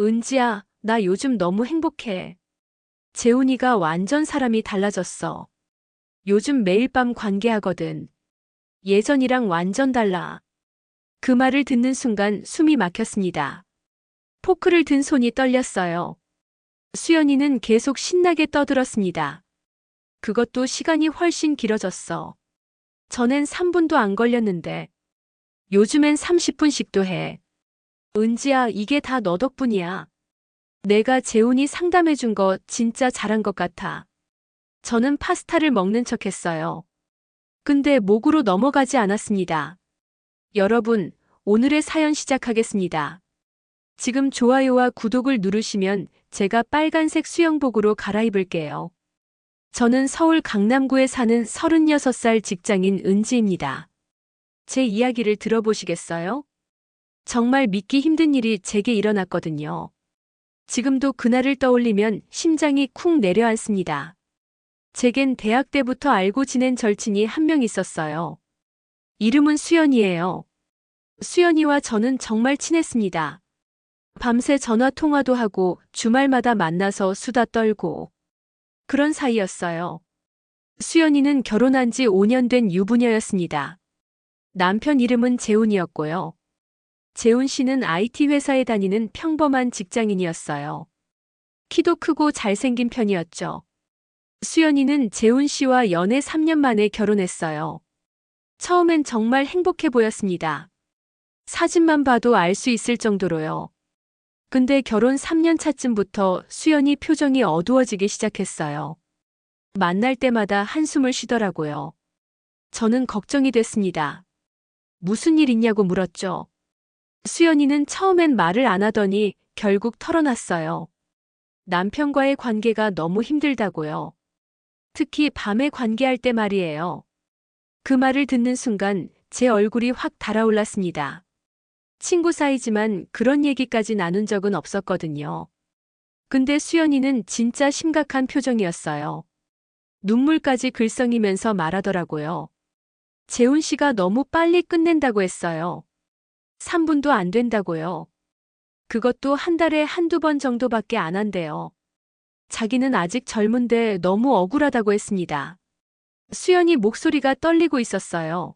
은지야, 나 요즘 너무 행복해. 재훈이가 완전 사람이 달라졌어. 요즘 매일 밤 관계하거든. 예전이랑 완전 달라. 그 말을 듣는 순간 숨이 막혔습니다. 포크를 든 손이 떨렸어요. 수연이는 계속 신나게 떠들었습니다. 그것도 시간이 훨씬 길어졌어. 전엔 3분도 안 걸렸는데 요즘엔 30분씩도 해. 은지야, 이게 다 너 덕분이야. 내가 재훈이 상담해준 거 진짜 잘한 것 같아. 저는 파스타를 먹는 척 했어요. 근데 목으로 넘어가지 않았습니다. 여러분, 오늘의 사연 시작하겠습니다. 지금 좋아요와 구독을 누르시면 제가 빨간색 수영복으로 갈아입을게요. 저는 서울 강남구에 사는 36살 직장인 은지입니다. 제 이야기를 들어보시겠어요? 정말 믿기 힘든 일이 제게 일어났거든요. 지금도 그날을 떠올리면 심장이 쿵 내려앉습니다. 제겐 대학 때부터 알고 지낸 절친이 한 명 있었어요. 이름은 수연이에요. 수연이와 저는 정말 친했습니다. 밤새 전화 통화도 하고 주말마다 만나서 수다 떨고 그런 사이였어요. 수연이는 결혼한 지 5년 된 유부녀였습니다. 남편 이름은 재훈이었고요. 재훈 씨는 IT 회사에 다니는 평범한 직장인이었어요. 키도 크고 잘생긴 편이었죠. 수연이는 재훈 씨와 연애 3년 만에 결혼했어요. 처음엔 정말 행복해 보였습니다. 사진만 봐도 알 수 있을 정도로요. 근데 결혼 3년 차쯤부터 수연이 표정이 어두워지기 시작했어요. 만날 때마다 한숨을 쉬더라고요. 저는 걱정이 됐습니다. 무슨 일 있냐고 물었죠. 수연이는 처음엔 말을 안 하더니 결국 털어놨어요. 남편과의 관계가 너무 힘들다고요. 특히 밤에 관계할 때 말이에요. 그 말을 듣는 순간 제 얼굴이 확 달아올랐습니다. 친구 사이지만 그런 얘기까지 나눈 적은 없었거든요. 근데 수연이는 진짜 심각한 표정이었어요. 눈물까지 글썽이면서 말하더라고요. 재훈 씨가 너무 빨리 끝낸다고 했어요. 3분도 안 된다고요. 그것도 한 달에 한두 번 정도밖에 안 한대요. 자기는 아직 젊은데 너무 억울하다고 했습니다. 수연이 목소리가 떨리고 있었어요.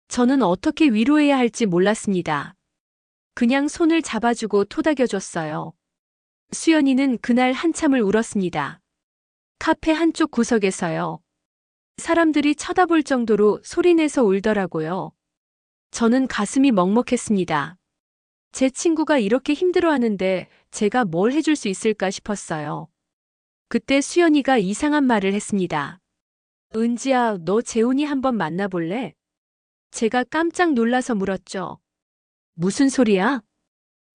저는 어떻게 위로해야 할지 몰랐습니다. 그냥 손을 잡아주고 토닥여줬어요. 수연이는 그날 한참을 울었습니다. 카페 한쪽 구석에서요. 사람들이 쳐다볼 정도로 소리내서 울더라고요. 저는 가슴이 먹먹했습니다. 제 친구가 이렇게 힘들어하는데 제가 뭘 해줄 수 있을까 싶었어요. 그때 수연이가 이상한 말을 했습니다. 은지야, 너 재훈이 한번 만나볼래? 제가 깜짝 놀라서 물었죠. 무슨 소리야?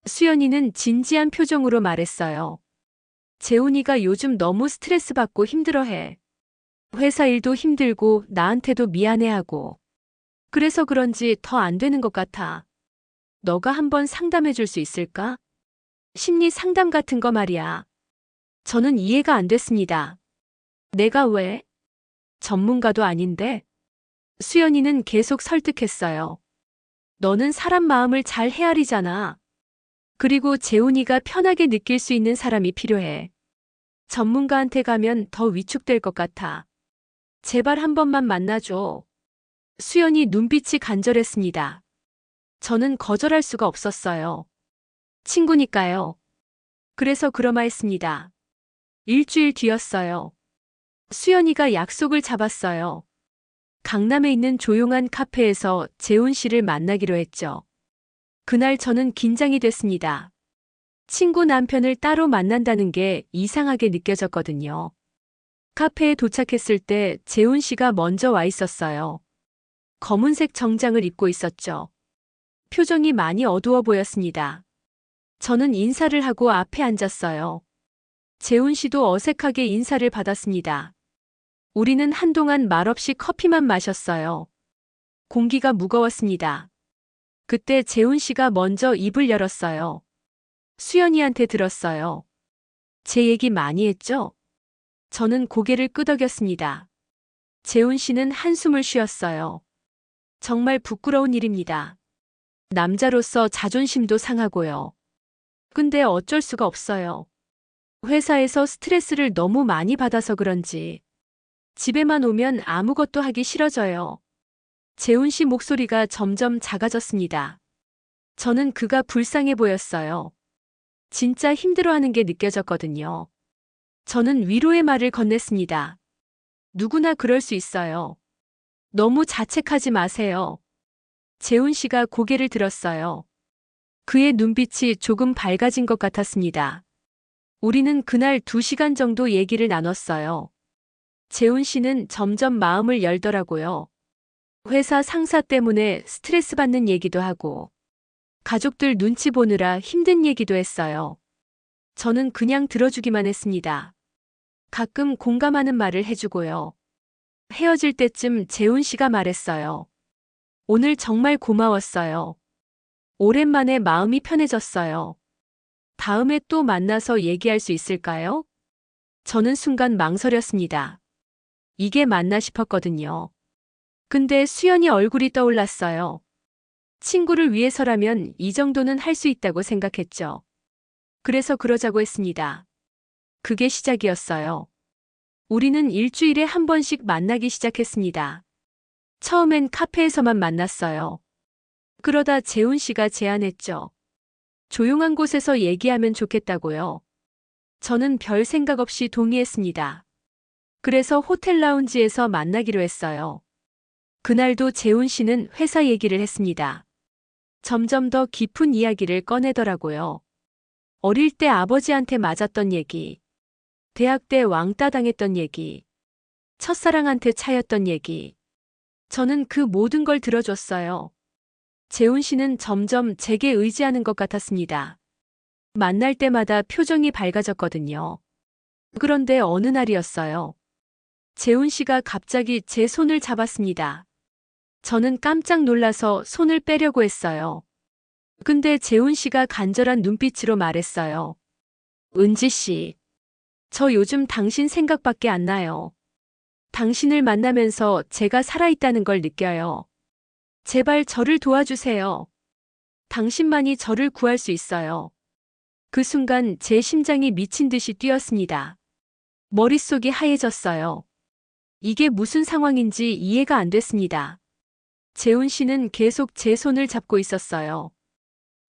수연이는 진지한 표정으로 말했어요. 재훈이가 요즘 너무 스트레스 받고 힘들어해. 회사 일도 힘들고 나한테도 미안해하고. 그래서 그런지 더 안 되는 것 같아. 너가 한번 상담해 줄 수 있을까? 심리 상담 같은 거 말이야. 저는 이해가 안 됐습니다. 내가 왜? 전문가도 아닌데? 수연이는 계속 설득했어요. 너는 사람 마음을 잘 헤아리잖아. 그리고 재훈이가 편하게 느낄 수 있는 사람이 필요해. 전문가한테 가면 더 위축될 것 같아. 제발 한 번만 만나줘. 수연이 눈빛이 간절했습니다. 저는 거절할 수가 없었어요. 친구니까요. 그래서 그러마했습니다. 일주일 뒤였어요. 수연이가 약속을 잡았어요. 강남에 있는 조용한 카페에서 재훈 씨를 만나기로 했죠. 그날 저는 긴장이 됐습니다. 친구 남편을 따로 만난다는 게 이상하게 느껴졌거든요. 카페에 도착했을 때 재훈 씨가 먼저 와 있었어요. 검은색 정장을 입고 있었죠. 표정이 많이 어두워 보였습니다. 저는 인사를 하고 앞에 앉았어요. 재훈 씨도 어색하게 인사를 받았습니다. 우리는 한동안 말없이 커피만 마셨어요. 공기가 무거웠습니다. 그때 재훈 씨가 먼저 입을 열었어요. 수연이한테 들었어요. 제 얘기 많이 했죠? 저는 고개를 끄덕였습니다. 재훈 씨는 한숨을 쉬었어요. 정말 부끄러운 일입니다. 남자로서 자존심도 상하고요. 근데 어쩔 수가 없어요. 회사에서 스트레스를 너무 많이 받아서 그런지 집에만 오면 아무것도 하기 싫어져요. 재훈 씨 목소리가 점점 작아졌습니다. 저는 그가 불쌍해 보였어요. 진짜 힘들어하는 게 느껴졌거든요. 저는 위로의 말을 건넸습니다. 누구나 그럴 수 있어요. 너무 자책하지 마세요. 재훈 씨가 고개를 들었어요. 그의 눈빛이 조금 밝아진 것 같았습니다. 우리는 그날 2시간 정도 얘기를 나눴어요. 재훈 씨는 점점 마음을 열더라고요. 회사 상사 때문에 스트레스 받는 얘기도 하고, 가족들 눈치 보느라 힘든 얘기도 했어요. 저는 그냥 들어주기만 했습니다. 가끔 공감하는 말을 해주고요. 헤어질 때쯤 재훈 씨가 말했어요. 오늘 정말 고마웠어요. 오랜만에 마음이 편해졌어요. 다음에 또 만나서 얘기할 수 있을까요? 저는 순간 망설였습니다. 이게 맞나 싶었거든요. 근데 수연이 얼굴이 떠올랐어요. 친구를 위해서라면 이 정도는 할 수 있다고 생각했죠. 그래서 그러자고 했습니다. 그게 시작이었어요. 우리는 일주일에 한 번씩 만나기 시작했습니다. 처음엔 카페에서만 만났어요. 그러다 재훈 씨가 제안했죠. 조용한 곳에서 얘기하면 좋겠다고요. 저는 별 생각 없이 동의했습니다. 그래서 호텔 라운지에서 만나기로 했어요. 그날도 재훈 씨는 회사 얘기를 했습니다. 점점 더 깊은 이야기를 꺼내더라고요. 어릴 때 아버지한테 맞았던 얘기, 대학 때 왕따 당했던 얘기, 첫사랑한테 차였던 얘기. 저는 그 모든 걸 들어줬어요. 재훈 씨는 점점 제게 의지하는 것 같았습니다. 만날 때마다 표정이 밝아졌거든요. 그런데 어느 날이었어요. 재훈 씨가 갑자기 제 손을 잡았습니다. 저는 깜짝 놀라서 손을 빼려고 했어요. 근데 재훈 씨가 간절한 눈빛으로 말했어요. 은지 씨, 저 요즘 당신 생각밖에 안 나요. 당신을 만나면서 제가 살아있다는 걸 느껴요. 제발 저를 도와주세요. 당신만이 저를 구할 수 있어요. 그 순간 제 심장이 미친 듯이 뛰었습니다. 머릿속이 하얘졌어요. 이게 무슨 상황인지 이해가 안 됐습니다. 재훈 씨는 계속 제 손을 잡고 있었어요.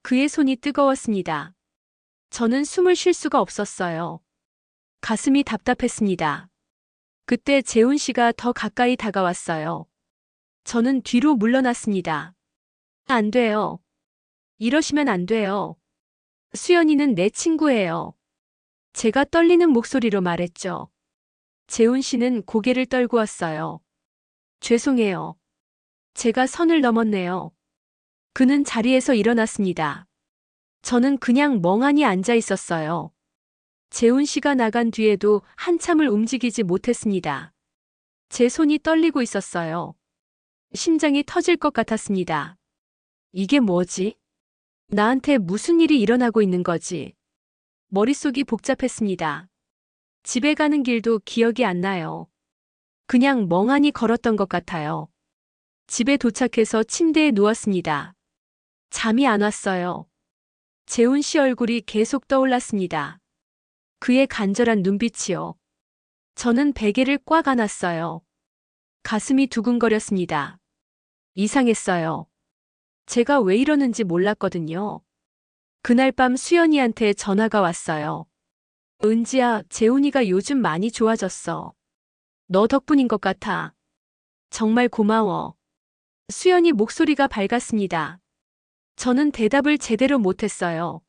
그의 손이 뜨거웠습니다. 저는 숨을 쉴 수가 없었어요. 가슴이 답답했습니다. 그때 재훈 씨가 더 가까이 다가왔어요. 저는 뒤로 물러났습니다. 안 돼요. 이러시면 안 돼요. 수연이는 내 친구예요. 제가 떨리는 목소리로 말했죠. 재훈 씨는 고개를 떨구었어요. 죄송해요. 제가 선을 넘었네요. 그는 자리에서 일어났습니다. 저는 그냥 멍하니 앉아 있었어요. 재훈 씨가 나간 뒤에도 한참을 움직이지 못했습니다. 제 손이 떨리고 있었어요. 심장이 터질 것 같았습니다. 이게 뭐지? 나한테 무슨 일이 일어나고 있는 거지? 머릿속이 복잡했습니다. 집에 가는 길도 기억이 안 나요. 그냥 멍하니 걸었던 것 같아요. 집에 도착해서 침대에 누웠습니다. 잠이 안 왔어요. 재훈 씨 얼굴이 계속 떠올랐습니다. 그의 간절한 눈빛이요. 저는 베개를 꽉 안았어요. 가슴이 두근거렸습니다. 이상했어요. 제가 왜 이러는지 몰랐거든요. 그날 밤 수연이한테 전화가 왔어요. 은지야, 재훈이가 요즘 많이 좋아졌어. 너 덕분인 것 같아. 정말 고마워. 수연이 목소리가 밝았습니다. 저는 대답을 제대로 못했어요.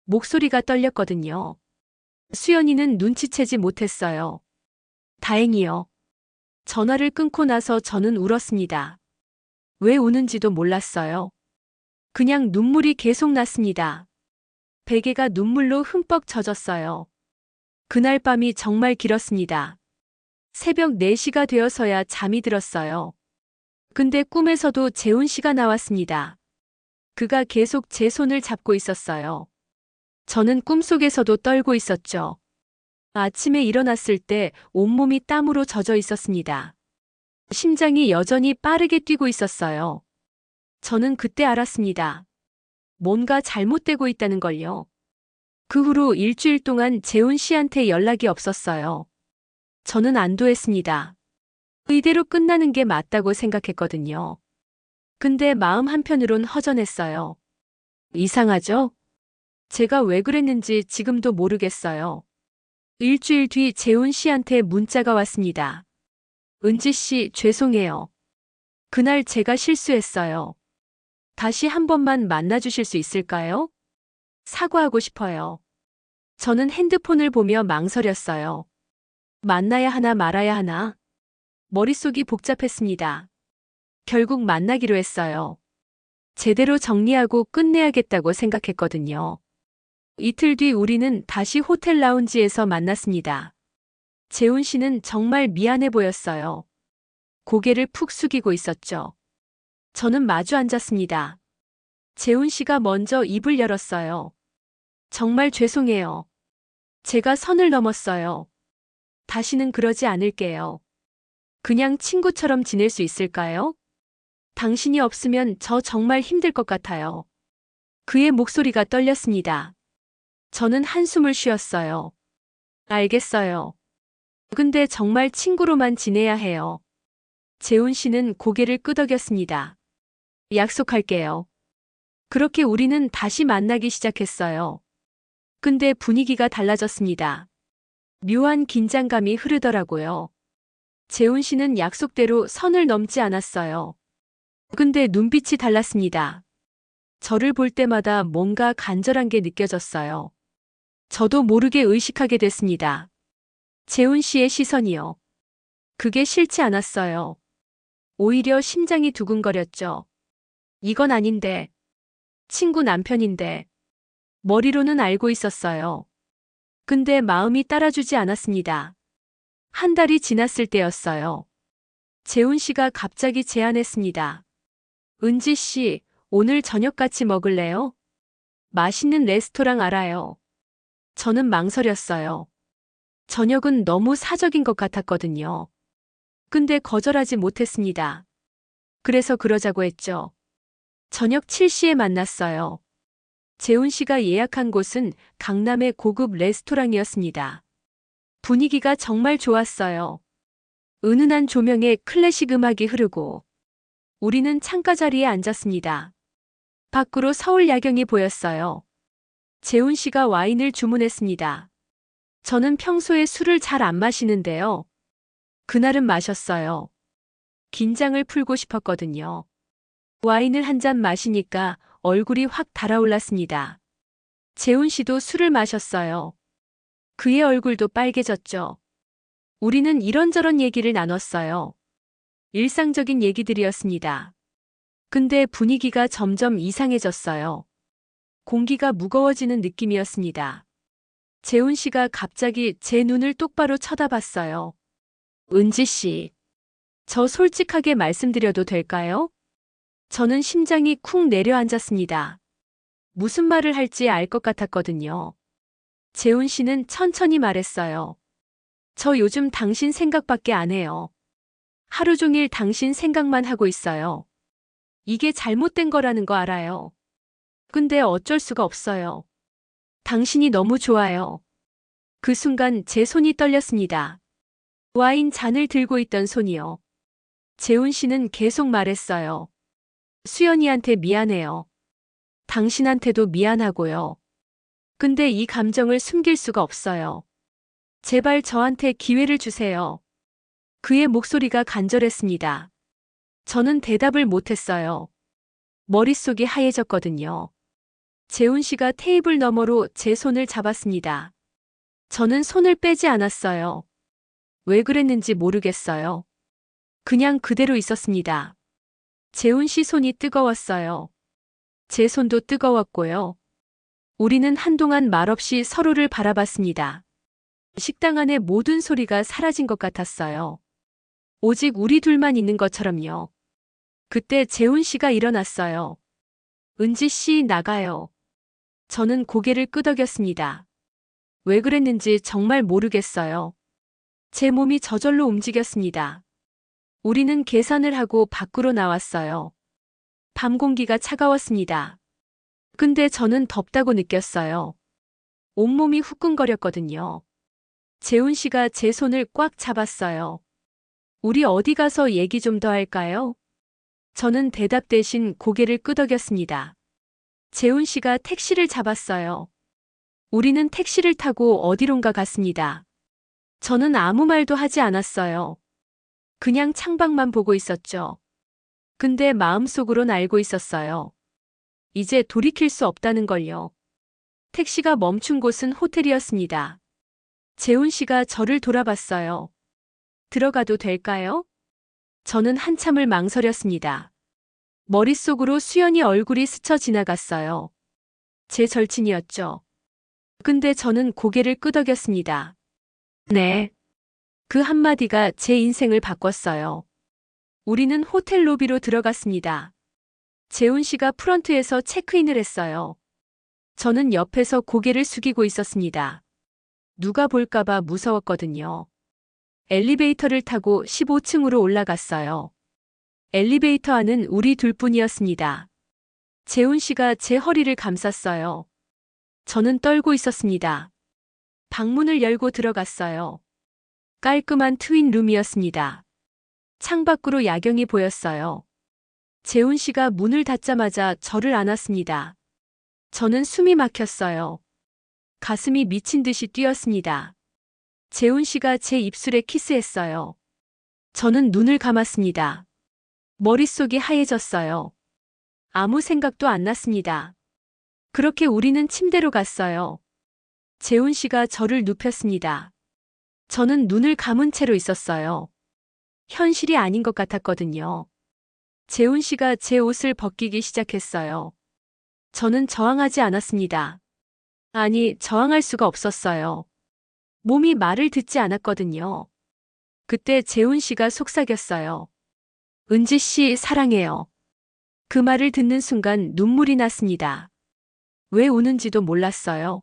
목소리가 떨렸거든요. 수연이는 눈치채지 못했어요. 다행이요. 전화를 끊고 나서 저는 울었습니다. 왜 우는지도 몰랐어요. 그냥 눈물이 계속 났습니다. 베개가 눈물로 흠뻑 젖었어요. 그날 밤이 정말 길었습니다. 새벽 4시가 되어서야 잠이 들었어요. 근데 꿈에서도 재훈 씨가 나왔습니다. 그가 계속 제 손을 잡고 있었어요. 저는 꿈속에서도 떨고 있었죠. 아침에 일어났을 때 온몸이 땀으로 젖어 있었습니다. 심장이 여전히 빠르게 뛰고 있었어요. 저는 그때 알았습니다. 뭔가 잘못되고 있다는 걸요. 그 후로 일주일 동안 재훈 씨한테 연락이 없었어요. 저는 안도했습니다. 이대로 끝나는 게 맞다고 생각했거든요. 근데 마음 한편으론 허전했어요. 이상하죠? 제가 왜 그랬는지 지금도 모르겠어요. 일주일 뒤 재훈 씨한테 문자가 왔습니다. 은지 씨, 죄송해요. 그날 제가 실수했어요. 다시 한 번만 만나주실 수 있을까요? 사과하고 싶어요. 저는 핸드폰을 보며 망설였어요. 만나야 하나 말아야 하나? 머릿속이 복잡했습니다. 결국 만나기로 했어요. 제대로 정리하고 끝내야겠다고 생각했거든요. 이틀 뒤 우리는 다시 호텔 라운지에서 만났습니다. 재훈 씨는 정말 미안해 보였어요. 고개를 푹 숙이고 있었죠. 저는 마주 앉았습니다. 재훈 씨가 먼저 입을 열었어요. 정말 죄송해요. 제가 선을 넘었어요. 다시는 그러지 않을게요. 그냥 친구처럼 지낼 수 있을까요? 당신이 없으면 저 정말 힘들 것 같아요. 그의 목소리가 떨렸습니다. 저는 한숨을 쉬었어요. 알겠어요. 근데 정말 친구로만 지내야 해요. 재훈 씨는 고개를 끄덕였습니다. 약속할게요. 그렇게 우리는 다시 만나기 시작했어요. 근데 분위기가 달라졌습니다. 묘한 긴장감이 흐르더라고요. 재훈 씨는 약속대로 선을 넘지 않았어요. 근데 눈빛이 달랐습니다. 저를 볼 때마다 뭔가 간절한 게 느껴졌어요. 저도 모르게 의식하게 됐습니다. 재훈 씨의 시선이요. 그게 싫지 않았어요. 오히려 심장이 두근거렸죠. 이건 아닌데. 친구 남편인데. 머리로는 알고 있었어요. 근데 마음이 따라주지 않았습니다. 한 달이 지났을 때였어요. 재훈 씨가 갑자기 제안했습니다. 은지 씨, 오늘 저녁 같이 먹을래요? 맛있는 레스토랑 알아요. 저는 망설였어요. 저녁은 너무 사적인 것 같았거든요. 근데 거절하지 못했습니다. 그래서 그러자고 했죠. 저녁 7시에 만났어요. 재훈 씨가 예약한 곳은 강남의 고급 레스토랑이었습니다. 분위기가 정말 좋았어요. 은은한 조명에 클래식 음악이 흐르고 우리는 창가 자리에 앉았습니다. 밖으로 서울 야경이 보였어요. 재훈 씨가 와인을 주문했습니다. 저는 평소에 술을 잘 안 마시는데요. 그날은 마셨어요. 긴장을 풀고 싶었거든요. 와인을 한 잔 마시니까 얼굴이 확 달아올랐습니다. 재훈 씨도 술을 마셨어요. 그의 얼굴도 빨개졌죠. 우리는 이런저런 얘기를 나눴어요. 일상적인 얘기들이었습니다. 근데 분위기가 점점 이상해졌어요. 공기가 무거워지는 느낌이었습니다. 재훈 씨가 갑자기 제 눈을 똑바로 쳐다봤어요. 은지 씨, 저 솔직하게 말씀드려도 될까요? 저는 심장이 쿵 내려앉았습니다. 무슨 말을 할지 알 것 같았거든요. 재훈 씨는 천천히 말했어요. 저 요즘 당신 생각밖에 안 해요. 하루 종일 당신 생각만 하고 있어요. 이게 잘못된 거라는 거 알아요. 근데 어쩔 수가 없어요. 당신이 너무 좋아요. 그 순간 제 손이 떨렸습니다. 와인 잔을 들고 있던 손이요. 재훈 씨는 계속 말했어요. 수연이한테 미안해요. 당신한테도 미안하고요. 근데 이 감정을 숨길 수가 없어요. 제발 저한테 기회를 주세요. 그의 목소리가 간절했습니다. 저는 대답을 못했어요. 머릿속이 하얘졌거든요. 재훈 씨가 테이블 너머로 제 손을 잡았습니다. 저는 손을 빼지 않았어요. 왜 그랬는지 모르겠어요. 그냥 그대로 있었습니다. 재훈 씨 손이 뜨거웠어요. 제 손도 뜨거웠고요. 우리는 한동안 말없이 서로를 바라봤습니다. 식당 안의 모든 소리가 사라진 것 같았어요. 오직 우리 둘만 있는 것처럼요. 그때 재훈 씨가 일어났어요. 은지 씨, 나가요. 저는 고개를 끄덕였습니다. 왜 그랬는지 정말 모르겠어요. 제 몸이 저절로 움직였습니다. 우리는 계산을 하고 밖으로 나왔어요. 밤 공기가 차가웠습니다. 근데 저는 덥다고 느꼈어요. 온몸이 후끈거렸거든요. 재훈 씨가 제 손을 꽉 잡았어요. 우리 어디 가서 얘기 좀 더 할까요? 저는 대답 대신 고개를 끄덕였습니다. 재훈 씨가 택시를 잡았어요. 우리는 택시를 타고 어디론가 갔습니다. 저는 아무 말도 하지 않았어요. 그냥 창밖만 보고 있었죠. 근데 마음속으론 알고 있었어요. 이제 돌이킬 수 없다는 걸요. 택시가 멈춘 곳은 호텔이었습니다. 재훈 씨가 저를 돌아봤어요. 들어가도 될까요? 저는 한참을 망설였습니다. 머릿속으로 수연이 얼굴이 스쳐 지나갔어요. 제 절친이었죠. 근데 저는 고개를 끄덕였습니다. 네. 그 한마디가 제 인생을 바꿨어요. 우리는 호텔 로비로 들어갔습니다. 재훈 씨가 프런트에서 체크인을 했어요. 저는 옆에서 고개를 숙이고 있었습니다. 누가 볼까봐 무서웠거든요. 엘리베이터를 타고 15층으로 올라갔어요. 엘리베이터 안은 우리 둘뿐이었습니다. 재훈 씨가 제 허리를 감쌌어요. 저는 떨고 있었습니다. 방문을 열고 들어갔어요. 깔끔한 트윈 룸이었습니다. 창밖으로 야경이 보였어요. 재훈 씨가 문을 닫자마자 저를 안았습니다. 저는 숨이 막혔어요. 가슴이 미친 듯이 뛰었습니다. 재훈 씨가 제 입술에 키스했어요. 저는 눈을 감았습니다. 머릿속이 하얘졌어요. 아무 생각도 안 났습니다. 그렇게 우리는 침대로 갔어요. 재훈 씨가 저를 눕혔습니다. 저는 눈을 감은 채로 있었어요. 현실이 아닌 것 같았거든요. 재훈 씨가 제 옷을 벗기기 시작했어요. 저는 저항하지 않았습니다. 아니, 저항할 수가 없었어요. 몸이 말을 듣지 않았거든요. 그때 재훈 씨가 속삭였어요. 은지 씨 사랑해요. 그 말을 듣는 순간 눈물이 났습니다. 왜 우는지도 몰랐어요.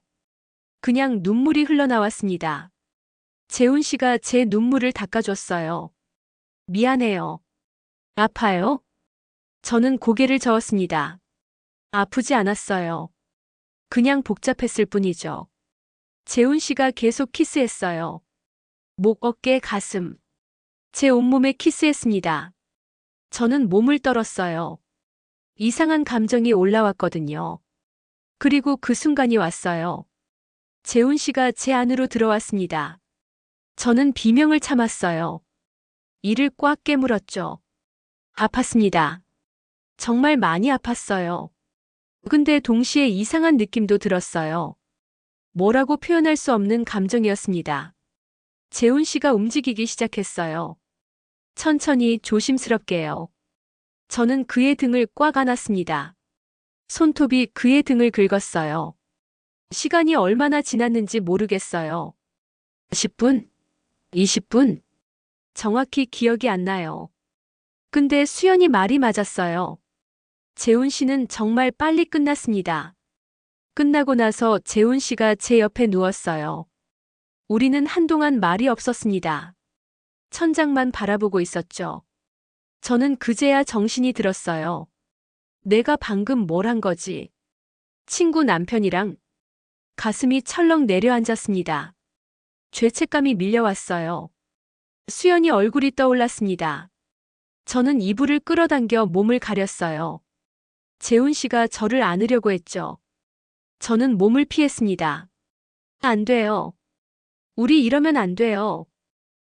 그냥 눈물이 흘러나왔습니다. 재훈 씨가 제 눈물을 닦아줬어요. 미안해요. 아파요? 저는 고개를 저었습니다. 아프지 않았어요. 그냥 복잡했을 뿐이죠. 재훈 씨가 계속 키스했어요. 목, 어깨, 가슴. 제 온몸에 키스했습니다. 저는 몸을 떨었어요. 이상한 감정이 올라왔거든요. 그리고 그 순간이 왔어요. 재훈 씨가 제 안으로 들어왔습니다. 저는 비명을 참았어요. 이를 꽉 깨물었죠. 아팠습니다. 정말 많이 아팠어요. 근데 동시에 이상한 느낌도 들었어요. 뭐라고 표현할 수 없는 감정이었습니다. 재훈 씨가 움직이기 시작했어요. 천천히 조심스럽게요. 저는 그의 등을 꽉 안았습니다. 손톱이 그의 등을 긁었어요. 시간이 얼마나 지났는지 모르겠어요. 10분? 20분? 정확히 기억이 안 나요. 근데 수연이 말이 맞았어요. 재훈 씨는 정말 빨리 끝났습니다. 끝나고 나서 재훈 씨가 제 옆에 누웠어요. 우리는 한동안 말이 없었습니다. 천장만 바라보고 있었죠. 저는 그제야 정신이 들었어요. 내가 방금 뭘 한 거지? 친구 남편이랑 가슴이 철렁 내려앉았습니다. 죄책감이 밀려왔어요. 수연이 얼굴이 떠올랐습니다. 저는 이불을 끌어당겨 몸을 가렸어요. 재훈 씨가 저를 안으려고 했죠. 저는 몸을 피했습니다. 안 돼요. 우리 이러면 안 돼요.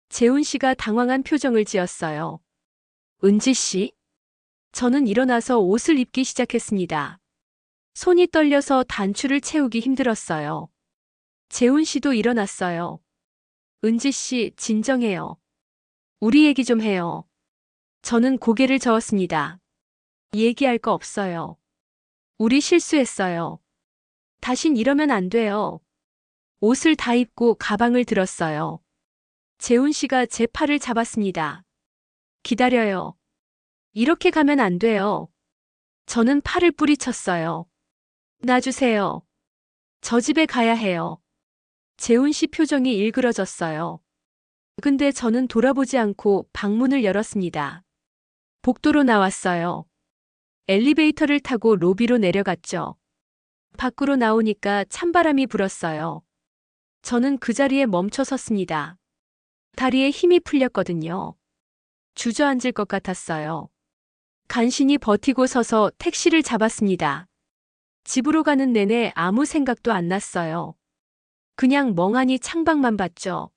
재훈 씨가 당황한 표정을 지었어요. 은지 씨? 저는 일어나서 옷을 입기 시작했습니다. 손이 떨려서 단추를 채우기 힘들었어요. 재훈 씨도 일어났어요. 은지 씨, 진정해요. 우리 얘기 좀 해요. 저는 고개를 저었습니다. 얘기할 거 없어요. 우리 실수했어요. 다신 이러면 안 돼요. 옷을 다 입고 가방을 들었어요. 재훈 씨가 제 팔을 잡았습니다. 기다려요. 이렇게 가면 안 돼요. 저는 팔을 뿌리쳤어요. 놔주세요. 저 집에 가야 해요. 재훈 씨 표정이 일그러졌어요. 근데 저는 돌아보지 않고 방문을 열었습니다. 복도로 나왔어요. 엘리베이터를 타고 로비로 내려갔죠. 밖으로 나오니까 찬바람이 불었어요. 저는 그 자리에 멈춰 섰습니다. 다리에 힘이 풀렸거든요. 주저앉을 것 같았어요. 간신히 버티고 서서 택시를 잡았습니다. 집으로 가는 내내 아무 생각도 안 났어요. 그냥 멍하니 창밖만 봤죠.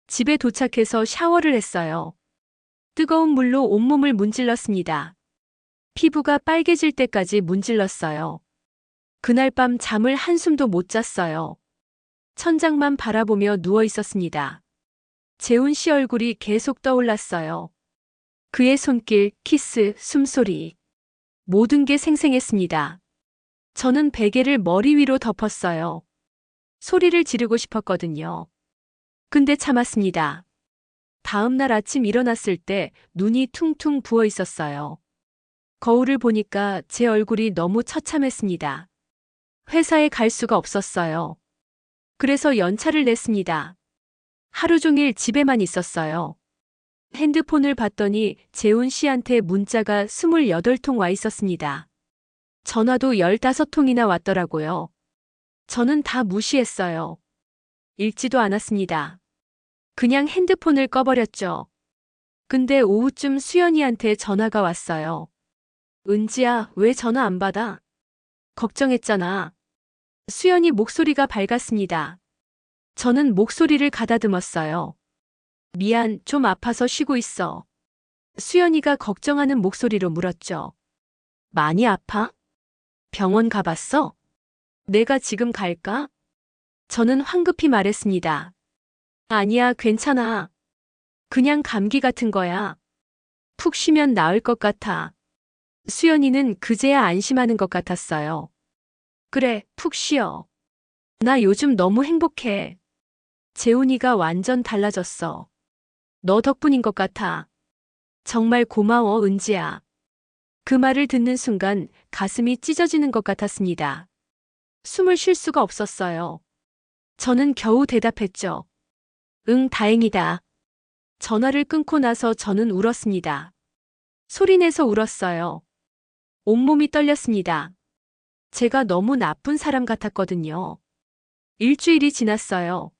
집에 도착해서 샤워를 했어요. 뜨거운 물로 온몸을 문질렀습니다. 피부가 빨개질 때까지 문질렀어요. 그날 밤 잠을 한숨도 못 잤어요. 천장만 바라보며 누워 있었습니다. 재훈 씨 얼굴이 계속 떠올랐어요. 그의 손길, 키스, 숨소리. 모든 게 생생했습니다. 저는 베개를 머리 위로 덮었어요. 소리를 지르고 싶었거든요. 근데 참았습니다. 다음 날 아침 일어났을 때 눈이 퉁퉁 부어 있었어요. 거울을 보니까 제 얼굴이 너무 처참했습니다. 회사에 갈 수가 없었어요. 그래서 연차를 냈습니다. 하루 종일 집에만 있었어요. 핸드폰을 봤더니 재훈 씨한테 문자가 28통 와 있었습니다. 전화도 15통이나 왔더라고요. 저는 다 무시했어요. 읽지도 않았습니다. 그냥 핸드폰을 꺼버렸죠. 근데 오후쯤 수연이한테 전화가 왔어요. 은지야, 왜 전화 안 받아? 걱정했잖아. 수연이 목소리가 밝았습니다. 저는 목소리를 가다듬었어요. 미안, 좀 아파서 쉬고 있어. 수연이가 걱정하는 목소리로 물었죠. 많이 아파? 병원 가봤어? 내가 지금 갈까? 저는 황급히 말했습니다. 아니야, 괜찮아. 그냥 감기 같은 거야. 푹 쉬면 나을 것 같아. 수연이는 그제야 안심하는 것 같았어요. 그래, 푹 쉬어. 나 요즘 너무 행복해. 재훈이가 완전 달라졌어. 너 덕분인 것 같아. 정말 고마워, 은지야. 그 말을 듣는 순간 가슴이 찢어지는 것 같았습니다. 숨을 쉴 수가 없었어요. 저는 겨우 대답했죠. 응, 다행이다. 전화를 끊고 나서 저는 울었습니다. 소리내서 울었어요. 온몸이 떨렸습니다. 제가 너무 나쁜 사람 같았거든요. 일주일이 지났어요.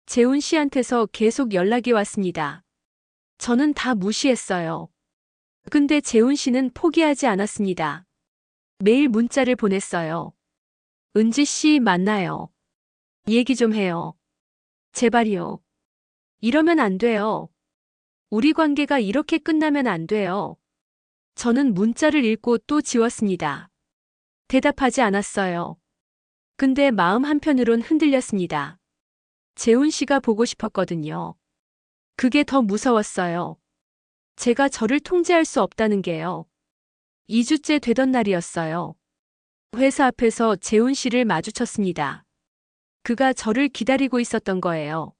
재훈 씨한테서 계속 연락이 왔습니다. 저는 다 무시했어요. 근데 재훈 씨는 포기하지 않았습니다. 매일 문자를 보냈어요. 은지 씨 만나요. 얘기 좀 해요. 제발이요. 이러면 안 돼요. 우리 관계가 이렇게 끝나면 안 돼요. 저는 문자를 읽고 또 지웠습니다. 대답하지 않았어요. 근데 마음 한편으론 흔들렸습니다. 재훈 씨가 보고 싶었거든요. 그게 더 무서웠어요. 제가 저를 통제할 수 없다는 게요. 2주째 되던 날이었어요. 회사 앞에서 재훈 씨를 마주쳤습니다. 그가 저를 기다리고 있었던 거예요.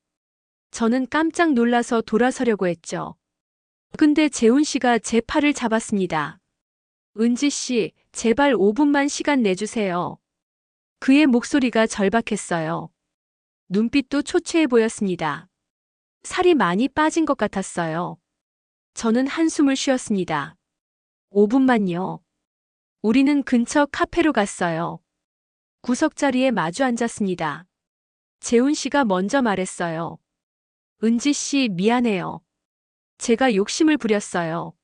저는 깜짝 놀라서 돌아서려고 했죠. 근데 재훈 씨가 제 팔을 잡았습니다. 은지 씨, 제발 5분만 시간 내주세요. 그의 목소리가 절박했어요. 눈빛도 초췌해 보였습니다. 살이 많이 빠진 것 같았어요. 저는 한숨을 쉬었습니다. 5분만요. 우리는 근처 카페로 갔어요. 구석자리에 마주 앉았습니다. 재훈 씨가 먼저 말했어요. 은지 씨, 미안해요. 제가 욕심을 부렸어요.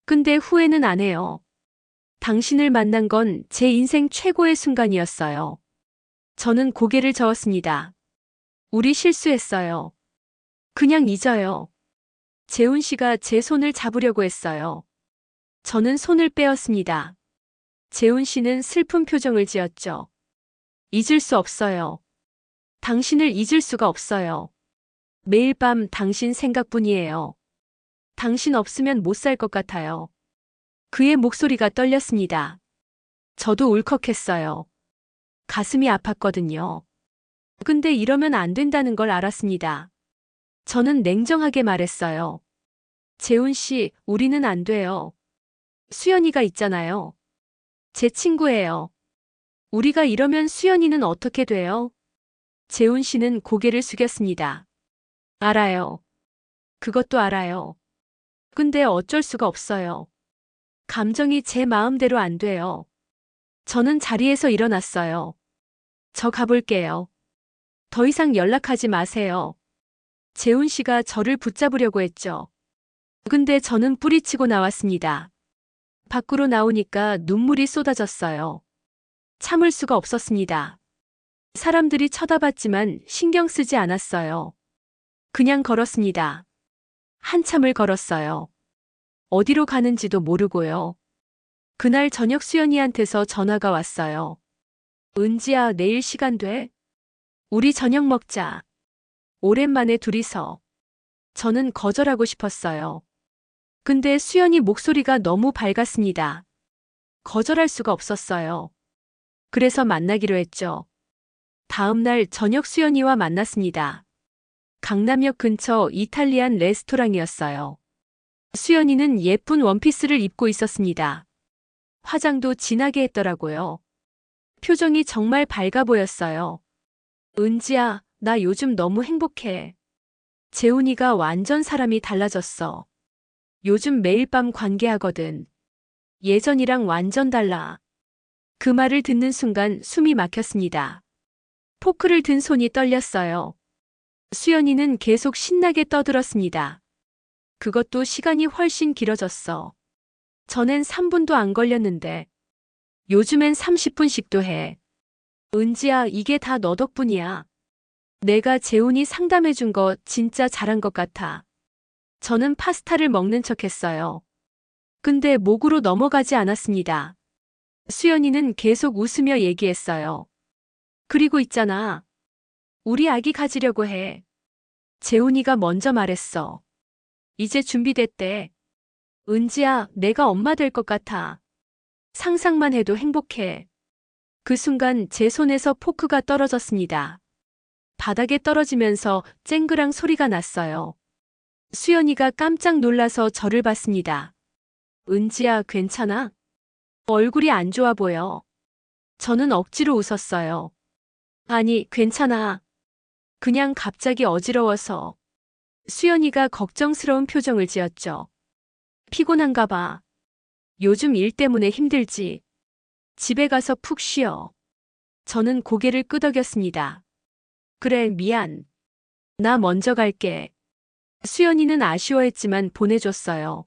근데 후회는 안 해요. 당신을 만난 건 제 인생 최고의 순간이었어요. 저는 고개를 저었습니다. 우리 실수했어요. 그냥 잊어요. 재훈 씨가 제 손을 잡으려고 했어요. 저는 손을 빼었습니다. 재훈 씨는 슬픈 표정을 지었죠. 잊을 수 없어요. 당신을 잊을 수가 없어요. 매일 밤 당신 생각뿐이에요. 당신 없으면 못 살 것 같아요. 그의 목소리가 떨렸습니다. 저도 울컥했어요. 가슴이 아팠거든요. 근데 이러면 안 된다는 걸 알았습니다. 저는 냉정하게 말했어요. 재훈 씨, 우리는 안 돼요. 수연이가 있잖아요. 제 친구예요. 우리가 이러면 수연이는 어떻게 돼요? 재훈 씨는 고개를 숙였습니다. 알아요. 그것도 알아요. 근데 어쩔 수가 없어요. 감정이 제 마음대로 안 돼요. 저는 자리에서 일어났어요. 저 가볼게요. 더 이상 연락하지 마세요. 재훈 씨가 저를 붙잡으려고 했죠. 근데 저는 뿌리치고 나왔습니다. 밖으로 나오니까 눈물이 쏟아졌어요. 참을 수가 없었습니다. 사람들이 쳐다봤지만 신경 쓰지 않았어요. 그냥 걸었습니다. 한참을 걸었어요. 어디로 가는지도 모르고요. 그날 저녁 수연이한테서 전화가 왔어요. 은지야, 내일 시간 돼? 우리 저녁 먹자. 오랜만에 둘이서. 저는 거절하고 싶었어요. 근데 수연이 목소리가 너무 밝았습니다. 거절할 수가 없었어요. 그래서 만나기로 했죠. 다음 날 저녁 수연이와 만났습니다. 강남역 근처 이탈리안 레스토랑이었어요. 수연이는 예쁜 원피스를 입고 있었습니다. 화장도 진하게 했더라고요. 표정이 정말 밝아 보였어요. 은지야, 나 요즘 너무 행복해. 재훈이가 완전 사람이 달라졌어. 요즘 매일 밤 관계하거든. 예전이랑 완전 달라. 그 말을 듣는 순간 숨이 막혔습니다. 포크를 든 손이 떨렸어요. 수연이는 계속 신나게 떠들었습니다. 그것도 시간이 훨씬 길어졌어. 전엔 3분도 안 걸렸는데 요즘엔 30분씩도 해. 은지야, 이게 다 너 덕분이야. 내가 재훈이 상담해준 거 진짜 잘한 것 같아. 저는 파스타를 먹는 척했어요. 근데 목으로 넘어가지 않았습니다. 수연이는 계속 웃으며 얘기했어요. 그리고 있잖아. 우리 아기 가지려고 해. 재훈이가 먼저 말했어. 이제 준비됐대. 은지야, 내가 엄마 될 것 같아. 상상만 해도 행복해. 그 순간 제 손에서 포크가 떨어졌습니다. 바닥에 떨어지면서 쨍그랑 소리가 났어요. 수연이가 깜짝 놀라서 저를 봤습니다. 은지야, 괜찮아? 얼굴이 안 좋아 보여. 저는 억지로 웃었어요. 아니, 괜찮아. 그냥 갑자기 어지러워서. 수연이가 걱정스러운 표정을 지었죠. 피곤한가 봐. 요즘 일 때문에 힘들지. 집에 가서 푹 쉬어. 저는 고개를 끄덕였습니다. 그래, 미안. 나 먼저 갈게. 수연이는 아쉬워했지만 보내줬어요.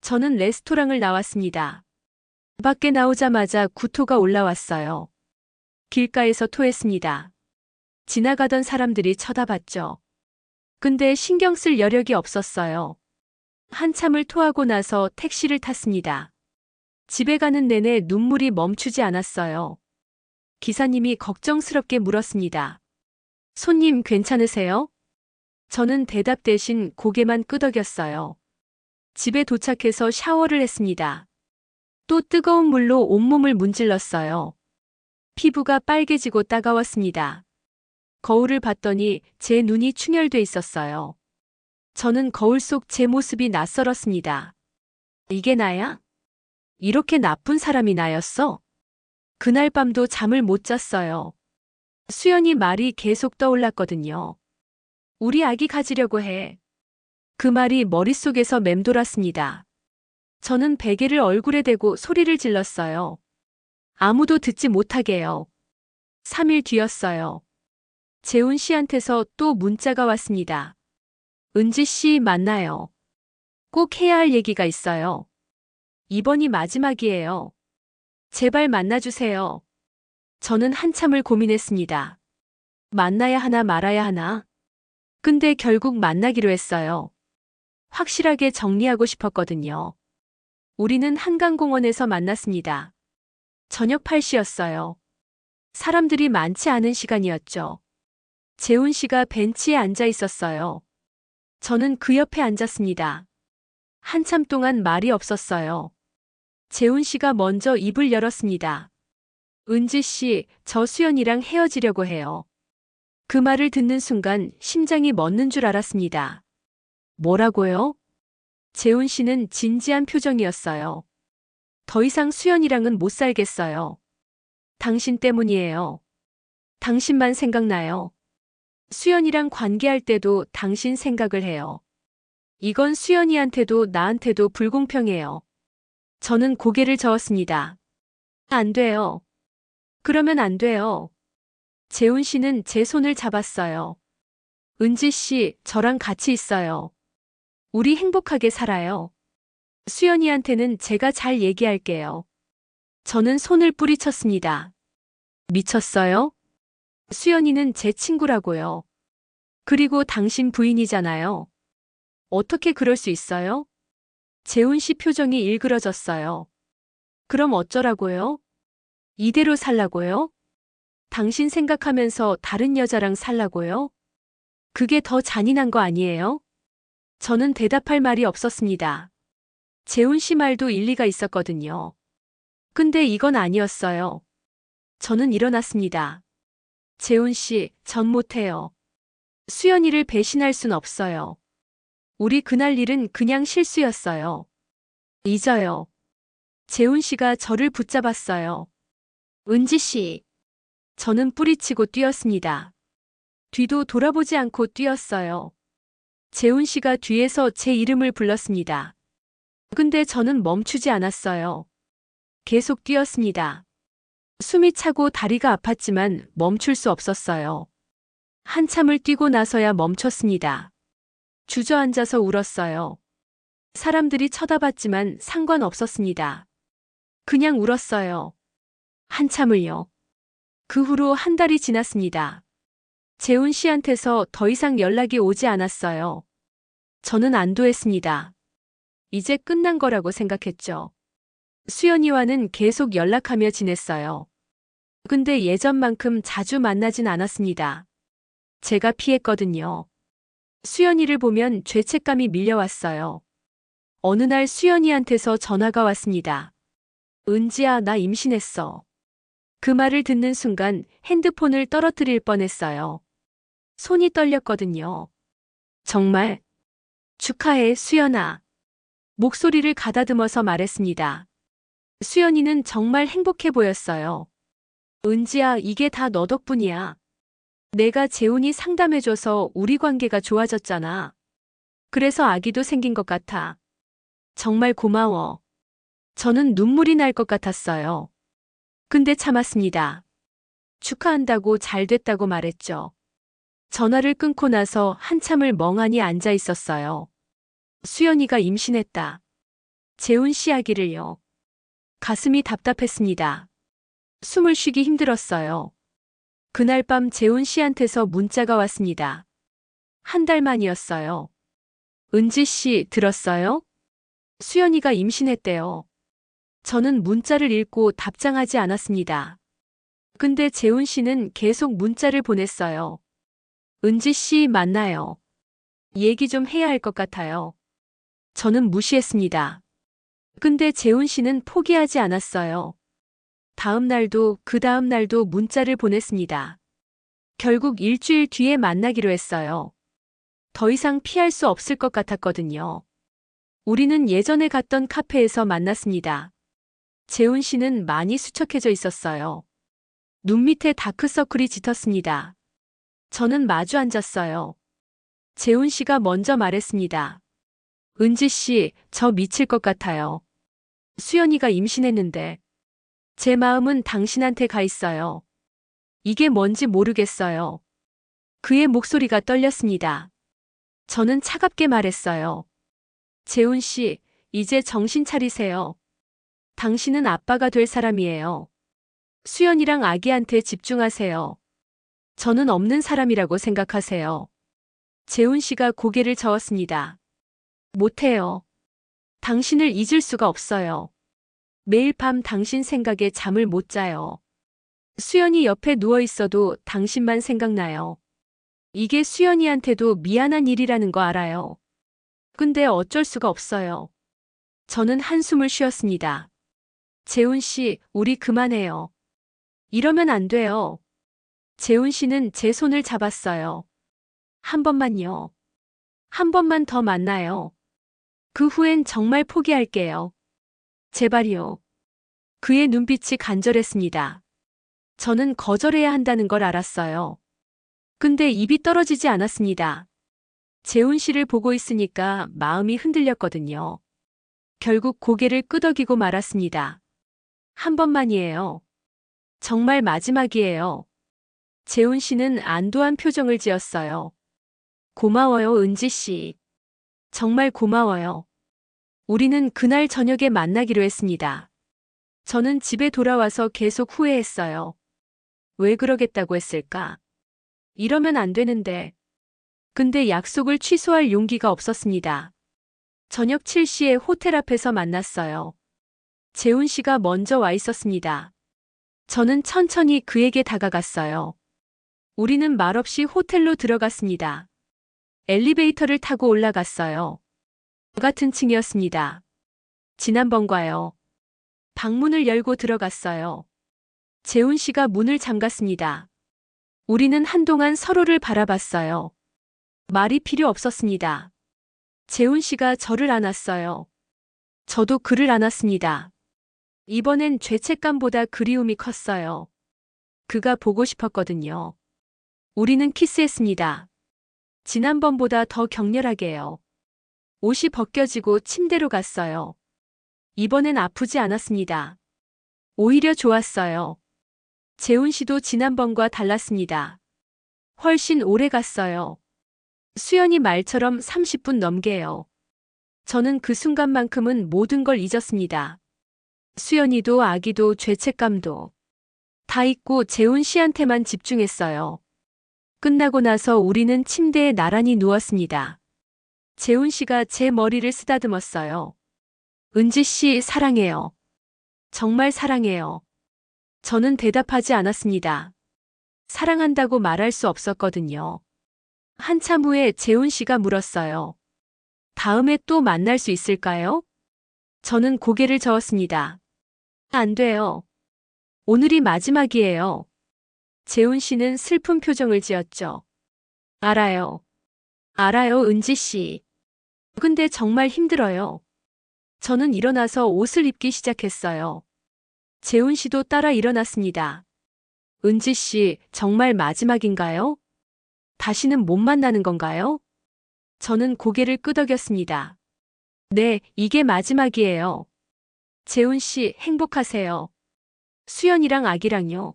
저는 레스토랑을 나왔습니다. 밖에 나오자마자 구토가 올라왔어요. 길가에서 토했습니다. 지나가던 사람들이 쳐다봤죠. 근데 신경 쓸 여력이 없었어요. 한참을 토하고 나서 택시를 탔습니다. 집에 가는 내내 눈물이 멈추지 않았어요. 기사님이 걱정스럽게 물었습니다. 손님 괜찮으세요? 저는 대답 대신 고개만 끄덕였어요. 집에 도착해서 샤워를 했습니다. 또 뜨거운 물로 온몸을 문질렀어요. 피부가 빨개지고 따가웠습니다. 거울을 봤더니 제 눈이 충혈돼 있었어요. 저는 거울 속 제 모습이 낯설었습니다. 이게 나야? 이렇게 나쁜 사람이 나였어? 그날 밤도 잠을 못 잤어요. 수연이 말이 계속 떠올랐거든요. 우리 아기 가지려고 해. 그 말이 머릿속에서 맴돌았습니다. 저는 베개를 얼굴에 대고 소리를 질렀어요. 아무도 듣지 못하게요. 3일 뒤였어요. 재훈 씨한테서 또 문자가 왔습니다. 은지 씨 만나요. 꼭 해야 할 얘기가 있어요. 이번이 마지막이에요. 제발 만나주세요. 저는 한참을 고민했습니다. 만나야 하나 말아야 하나? 근데 결국 만나기로 했어요. 확실하게 정리하고 싶었거든요. 우리는 한강공원에서 만났습니다. 저녁 8시였어요. 사람들이 많지 않은 시간이었죠. 재훈 씨가 벤치에 앉아 있었어요. 저는 그 옆에 앉았습니다. 한참 동안 말이 없었어요. 재훈 씨가 먼저 입을 열었습니다. 은지 씨, 저 수연이랑 헤어지려고 해요. 그 말을 듣는 순간 심장이 멎는 줄 알았습니다. 뭐라고요? 재훈 씨는 진지한 표정이었어요. 더 이상 수연이랑은 못 살겠어요. 당신 때문이에요. 당신만 생각나요. 수연이랑 관계할 때도 당신 생각을 해요. 이건 수연이한테도 나한테도 불공평해요. 저는 고개를 저었습니다. 안 돼요. 그러면 안 돼요. 재훈 씨는 제 손을 잡았어요. 은지 씨, 저랑 같이 있어요. 우리 행복하게 살아요. 수연이한테는 제가 잘 얘기할게요. 저는 손을 뿌리쳤습니다. 미쳤어요? 수연이는 제 친구라고요. 그리고 당신 부인이잖아요. 어떻게 그럴 수 있어요? 재훈 씨 표정이 일그러졌어요. 그럼 어쩌라고요? 이대로 살라고요? 당신 생각하면서 다른 여자랑 살라고요? 그게 더 잔인한 거 아니에요? 저는 대답할 말이 없었습니다. 재훈 씨 말도 일리가 있었거든요. 근데 이건 아니었어요. 저는 일어났습니다. 재훈 씨, 전 못해요. 수연이를 배신할 순 없어요. 우리 그날 일은 그냥 실수였어요. 잊어요. 재훈 씨가 저를 붙잡았어요. 은지 씨. 저는 뿌리치고 뛰었습니다. 뒤도 돌아보지 않고 뛰었어요. 재훈 씨가 뒤에서 제 이름을 불렀습니다. 근데 저는 멈추지 않았어요. 계속 뛰었습니다. 숨이 차고 다리가 아팠지만 멈출 수 없었어요. 한참을 뛰고 나서야 멈췄습니다. 주저앉아서 울었어요. 사람들이 쳐다봤지만 상관없었습니다. 그냥 울었어요. 한참을요. 그 후로 한 달이 지났습니다. 재훈 씨한테서 더 이상 연락이 오지 않았어요. 저는 안도했습니다. 이제 끝난 거라고 생각했죠. 수연이와는 계속 연락하며 지냈어요. 근데 예전만큼 자주 만나진 않았습니다. 제가 피했거든요. 수연이를 보면 죄책감이 밀려왔어요. 어느 날 수연이한테서 전화가 왔습니다. 은지야, 나 임신했어. 그 말을 듣는 순간 핸드폰을 떨어뜨릴 뻔했어요. 손이 떨렸거든요. 정말? 축하해, 수연아. 목소리를 가다듬어서 말했습니다. 수연이는 정말 행복해 보였어요. 은지야, 이게 다 너 덕분이야. 내가 재훈이 상담해줘서 우리 관계가 좋아졌잖아. 그래서 아기도 생긴 것 같아. 정말 고마워. 저는 눈물이 날 것 같았어요. 근데 참았습니다. 축하한다고 잘 됐다고 말했죠. 전화를 끊고 나서 한참을 멍하니 앉아 있었어요. 수연이가 임신했다. 재훈 씨 아기를요. 가슴이 답답했습니다. 숨을 쉬기 힘들었어요. 그날 밤 재훈 씨한테서 문자가 왔습니다. 한 달 만이었어요. 은지 씨, 들었어요? 수연이가 임신했대요. 저는 문자를 읽고 답장하지 않았습니다. 근데 재훈 씨는 계속 문자를 보냈어요. 은지 씨 만나요. 얘기 좀 해야 할 것 같아요. 저는 무시했습니다. 근데 재훈 씨는 포기하지 않았어요. 다음 날도 그 다음 날도 문자를 보냈습니다. 결국 일주일 뒤에 만나기로 했어요. 더 이상 피할 수 없을 것 같았거든요. 우리는 예전에 갔던 카페에서 만났습니다. 재훈 씨는 많이 수척해져 있었어요. 눈 밑에 다크서클이 짙었습니다. 저는 마주 앉았어요. 재훈 씨가 먼저 말했습니다. 은지 씨, 저 미칠 것 같아요. 수연이가 임신했는데 제 마음은 당신한테 가 있어요. 이게 뭔지 모르겠어요. 그의 목소리가 떨렸습니다. 저는 차갑게 말했어요. 재훈 씨, 이제 정신 차리세요. 당신은 아빠가 될 사람이에요. 수연이랑 아기한테 집중하세요. 저는 없는 사람이라고 생각하세요. 재훈 씨가 고개를 저었습니다. 못해요. 당신을 잊을 수가 없어요. 매일 밤 당신 생각에 잠을 못 자요. 수연이 옆에 누워 있어도 당신만 생각나요. 이게 수연이한테도 미안한 일이라는 거 알아요. 근데 어쩔 수가 없어요. 저는 한숨을 쉬었습니다. 재훈 씨, 우리 그만해요. 이러면 안 돼요. 재훈 씨는 제 손을 잡았어요. 한 번만요. 한 번만 더 만나요. 그 후엔 정말 포기할게요. 제발이요. 그의 눈빛이 간절했습니다. 저는 거절해야 한다는 걸 알았어요. 근데 입이 떨어지지 않았습니다. 재훈 씨를 보고 있으니까 마음이 흔들렸거든요. 결국 고개를 끄덕이고 말았습니다. 한 번만이에요. 정말 마지막이에요. 재훈 씨는 안도한 표정을 지었어요. 고마워요, 은지 씨. 정말 고마워요. 우리는 그날 저녁에 만나기로 했습니다. 저는 집에 돌아와서 계속 후회했어요. 왜 그러겠다고 했을까? 이러면 안 되는데. 근데 약속을 취소할 용기가 없었습니다. 저녁 7시에 호텔 앞에서 만났어요. 재훈 씨가 먼저 와 있었습니다. 저는 천천히 그에게 다가갔어요. 우리는 말없이 호텔로 들어갔습니다. 엘리베이터를 타고 올라갔어요. 같은 층이었습니다. 지난번과요. 방문을 열고 들어갔어요. 재훈 씨가 문을 잠갔습니다. 우리는 한동안 서로를 바라봤어요. 말이 필요 없었습니다. 재훈 씨가 저를 안았어요. 저도 그를 안았습니다. 이번엔 죄책감보다 그리움이 컸어요. 그가 보고 싶었거든요. 우리는 키스했습니다. 지난번보다 더 격렬하게요. 옷이 벗겨지고 침대로 갔어요. 이번엔 아프지 않았습니다. 오히려 좋았어요. 재훈 씨도 지난번과 달랐습니다. 훨씬 오래 갔어요. 수연이 말처럼 30분 넘게요. 저는 그 순간만큼은 모든 걸 잊었습니다. 수연이도 아기도 죄책감도 다 잊고 재훈 씨한테만 집중했어요. 끝나고 나서 우리는 침대에 나란히 누웠습니다. 재훈 씨가 제 머리를 쓰다듬었어요. 은지 씨 사랑해요. 정말 사랑해요. 저는 대답하지 않았습니다. 사랑한다고 말할 수 없었거든요. 한참 후에 재훈 씨가 물었어요. 다음에 또 만날 수 있을까요? 저는 고개를 저었습니다. 안 돼요. 오늘이 마지막이에요. 재훈 씨는 슬픈 표정을 지었죠. 알아요. 알아요, 은지 씨. 근데 정말 힘들어요. 저는 일어나서 옷을 입기 시작했어요. 재훈 씨도 따라 일어났습니다. 은지 씨, 정말 마지막인가요? 다시는 못 만나는 건가요? 저는 고개를 끄덕였습니다. 네, 이게 마지막이에요. 재훈 씨, 행복하세요. 수연이랑 아기랑요.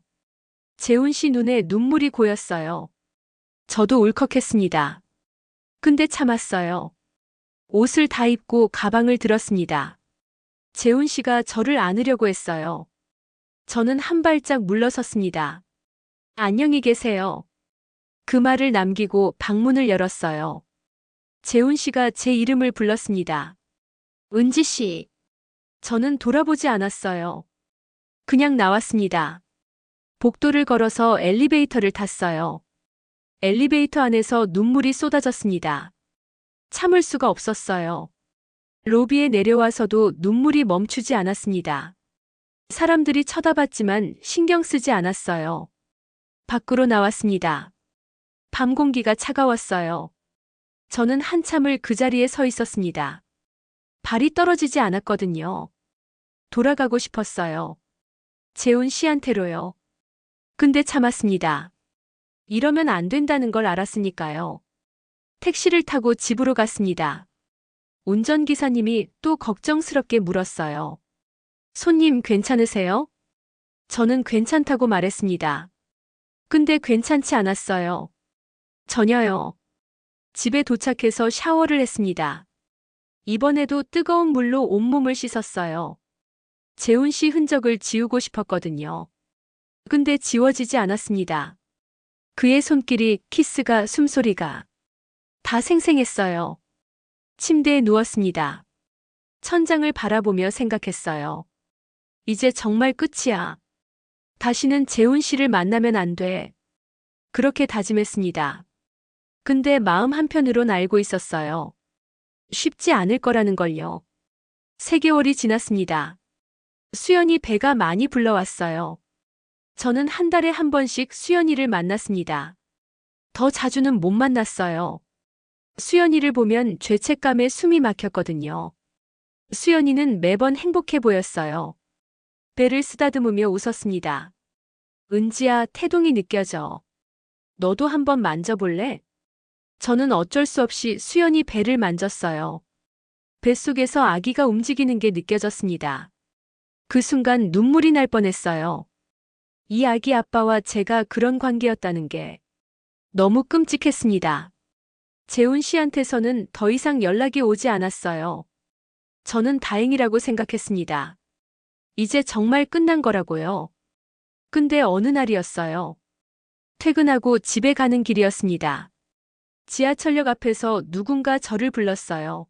재훈 씨 눈에 눈물이 고였어요. 저도 울컥했습니다. 근데 참았어요. 옷을 다 입고 가방을 들었습니다. 재훈 씨가 저를 안으려고 했어요. 저는 한 발짝 물러섰습니다. 안녕히 계세요. 그 말을 남기고 방문을 열었어요. 재훈 씨가 제 이름을 불렀습니다. 은지 씨. 저는 돌아보지 않았어요. 그냥 나왔습니다. 복도를 걸어서 엘리베이터를 탔어요. 엘리베이터 안에서 눈물이 쏟아졌습니다. 참을 수가 없었어요. 로비에 내려와서도 눈물이 멈추지 않았습니다. 사람들이 쳐다봤지만 신경 쓰지 않았어요. 밖으로 나왔습니다. 밤 공기가 차가웠어요. 저는 한참을 그 자리에 서 있었습니다. 발이 떨어지지 않았거든요. 돌아가고 싶었어요. 재훈 씨한테로요. 근데 참았습니다. 이러면 안 된다는 걸 알았으니까요. 택시를 타고 집으로 갔습니다. 운전기사님이 또 걱정스럽게 물었어요. 손님 괜찮으세요? 저는 괜찮다고 말했습니다. 근데 괜찮지 않았어요. 전혀요. 집에 도착해서 샤워를 했습니다. 이번에도 뜨거운 물로 온몸을 씻었어요. 재훈 씨 흔적을 지우고 싶었거든요. 근데 지워지지 않았습니다. 그의 손길이, 키스가, 숨소리가 다 생생했어요. 침대에 누웠습니다. 천장을 바라보며 생각했어요. 이제 정말 끝이야. 다시는 재훈 씨를 만나면 안 돼. 그렇게 다짐했습니다. 근데 마음 한편으론 알고 있었어요. 쉽지 않을 거라는 걸요. 3개월이 지났습니다. 수연이 배가 많이 불러왔어요. 저는 한 달에 한 번씩 수연이를 만났습니다. 더 자주는 못 만났어요. 수연이를 보면 죄책감에 숨이 막혔거든요. 수연이는 매번 행복해 보였어요. 배를 쓰다듬으며 웃었습니다. 은지야, 태동이 느껴져. 너도 한번 만져볼래? 저는 어쩔 수 없이 수연이 배를 만졌어요. 뱃속에서 아기가 움직이는 게 느껴졌습니다. 그 순간 눈물이 날 뻔했어요. 이 아기 아빠와 제가 그런 관계였다는 게 너무 끔찍했습니다. 재훈 씨한테서는 더 이상 연락이 오지 않았어요. 저는 다행이라고 생각했습니다. 이제 정말 끝난 거라고요. 근데 어느 날이었어요. 퇴근하고 집에 가는 길이었습니다. 지하철역 앞에서 누군가 저를 불렀어요.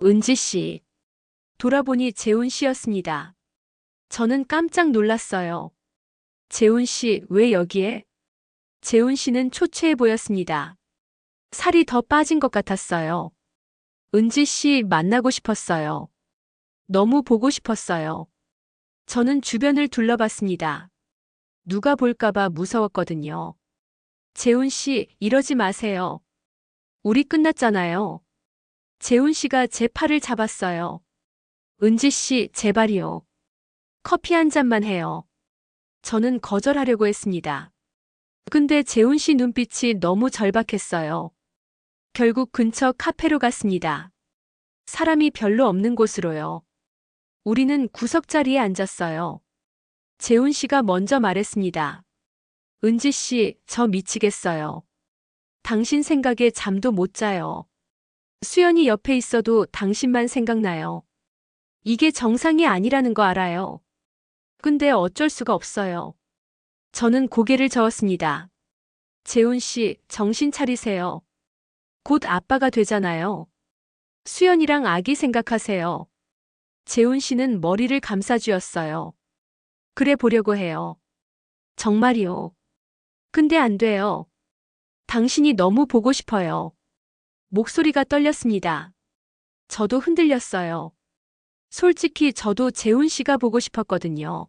은지 씨. 돌아보니 재훈 씨였습니다. 저는 깜짝 놀랐어요. 재훈 씨, 왜 여기에? 재훈 씨는 초췌해 보였습니다. 살이 더 빠진 것 같았어요. 은지 씨 만나고 싶었어요. 너무 보고 싶었어요. 저는 주변을 둘러봤습니다. 누가 볼까봐 무서웠거든요. 재훈 씨, 이러지 마세요. 우리 끝났잖아요. 재훈 씨가 제 팔을 잡았어요. 은지 씨, 제발이요. 커피 한 잔만 해요. 저는 거절하려고 했습니다. 근데 재훈 씨 눈빛이 너무 절박했어요. 결국 근처 카페로 갔습니다. 사람이 별로 없는 곳으로요. 우리는 구석자리에 앉았어요. 재훈 씨가 먼저 말했습니다. 은지 씨, 저 미치겠어요. 당신 생각에 잠도 못 자요. 수연이 옆에 있어도 당신만 생각나요. 이게 정상이 아니라는 거 알아요. 근데 어쩔 수가 없어요. 저는 고개를 저었습니다. 재훈 씨, 정신 차리세요. 곧 아빠가 되잖아요. 수연이랑 아기 생각하세요. 재훈 씨는 머리를 감싸주었어요. 그래 보려고 해요. 정말이요. 근데 안 돼요. 당신이 너무 보고 싶어요. 목소리가 떨렸습니다. 저도 흔들렸어요. 솔직히 저도 재훈 씨가 보고 싶었거든요.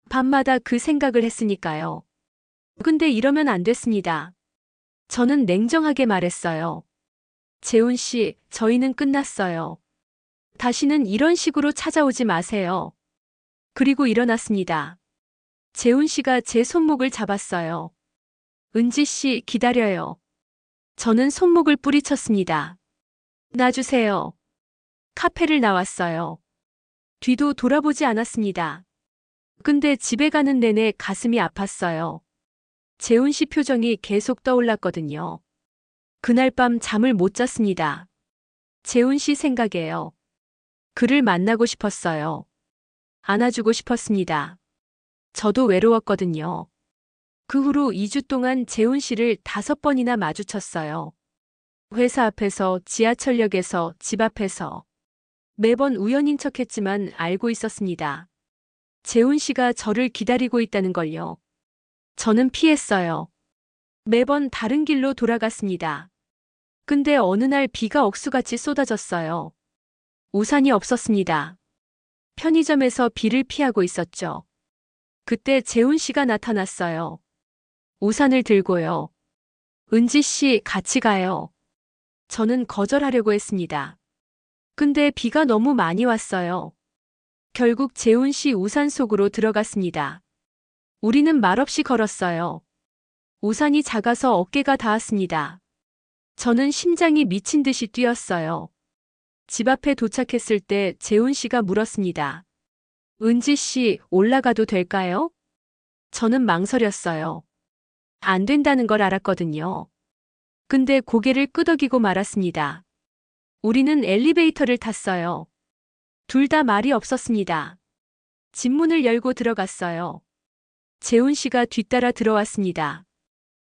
밤마다 그 생각을 했으니까요. 근데 이러면 안 됐습니다. 저는 냉정하게 말했어요. 재훈 씨, 저희는 끝났어요. 다시는 이런 식으로 찾아오지 마세요. 그리고 일어났습니다. 재훈 씨가 제 손목을 잡았어요. 은지 씨, 기다려요. 저는 손목을 뿌리쳤습니다. 놔주세요. 카페를 나왔어요. 뒤도 돌아보지 않았습니다. 근데 집에 가는 내내 가슴이 아팠어요. 재훈 씨 표정이 계속 떠올랐거든요. 그날 밤 잠을 못 잤습니다. 재훈 씨 생각에요. 그를 만나고 싶었어요. 안아주고 싶었습니다. 저도 외로웠거든요. 그 후로 2주 동안 재훈 씨를 5번이나 마주쳤어요. 회사 앞에서, 지하철역에서, 집 앞에서. 매번 우연인 척했지만 알고 있었습니다. 재훈 씨가 저를 기다리고 있다는 걸요. 저는 피했어요. 매번 다른 길로 돌아갔습니다. 근데 어느 날 비가 억수같이 쏟아졌어요. 우산이 없었습니다. 편의점에서 비를 피하고 있었죠. 그때 재훈 씨가 나타났어요. 우산을 들고요. 은지 씨, 같이 가요. 저는 거절하려고 했습니다. 근데 비가 너무 많이 왔어요. 결국 재훈 씨 우산 속으로 들어갔습니다. 우리는 말없이 걸었어요. 우산이 작아서 어깨가 닿았습니다. 저는 심장이 미친 듯이 뛰었어요. 집 앞에 도착했을 때 재훈 씨가 물었습니다. 은지 씨, 올라가도 될까요? 저는 망설였어요. 안 된다는 걸 알았거든요. 근데 고개를 끄덕이고 말았습니다. 우리는 엘리베이터를 탔어요. 둘 다 말이 없었습니다. 집 문을 열고 들어갔어요. 재훈 씨가 뒤따라 들어왔습니다.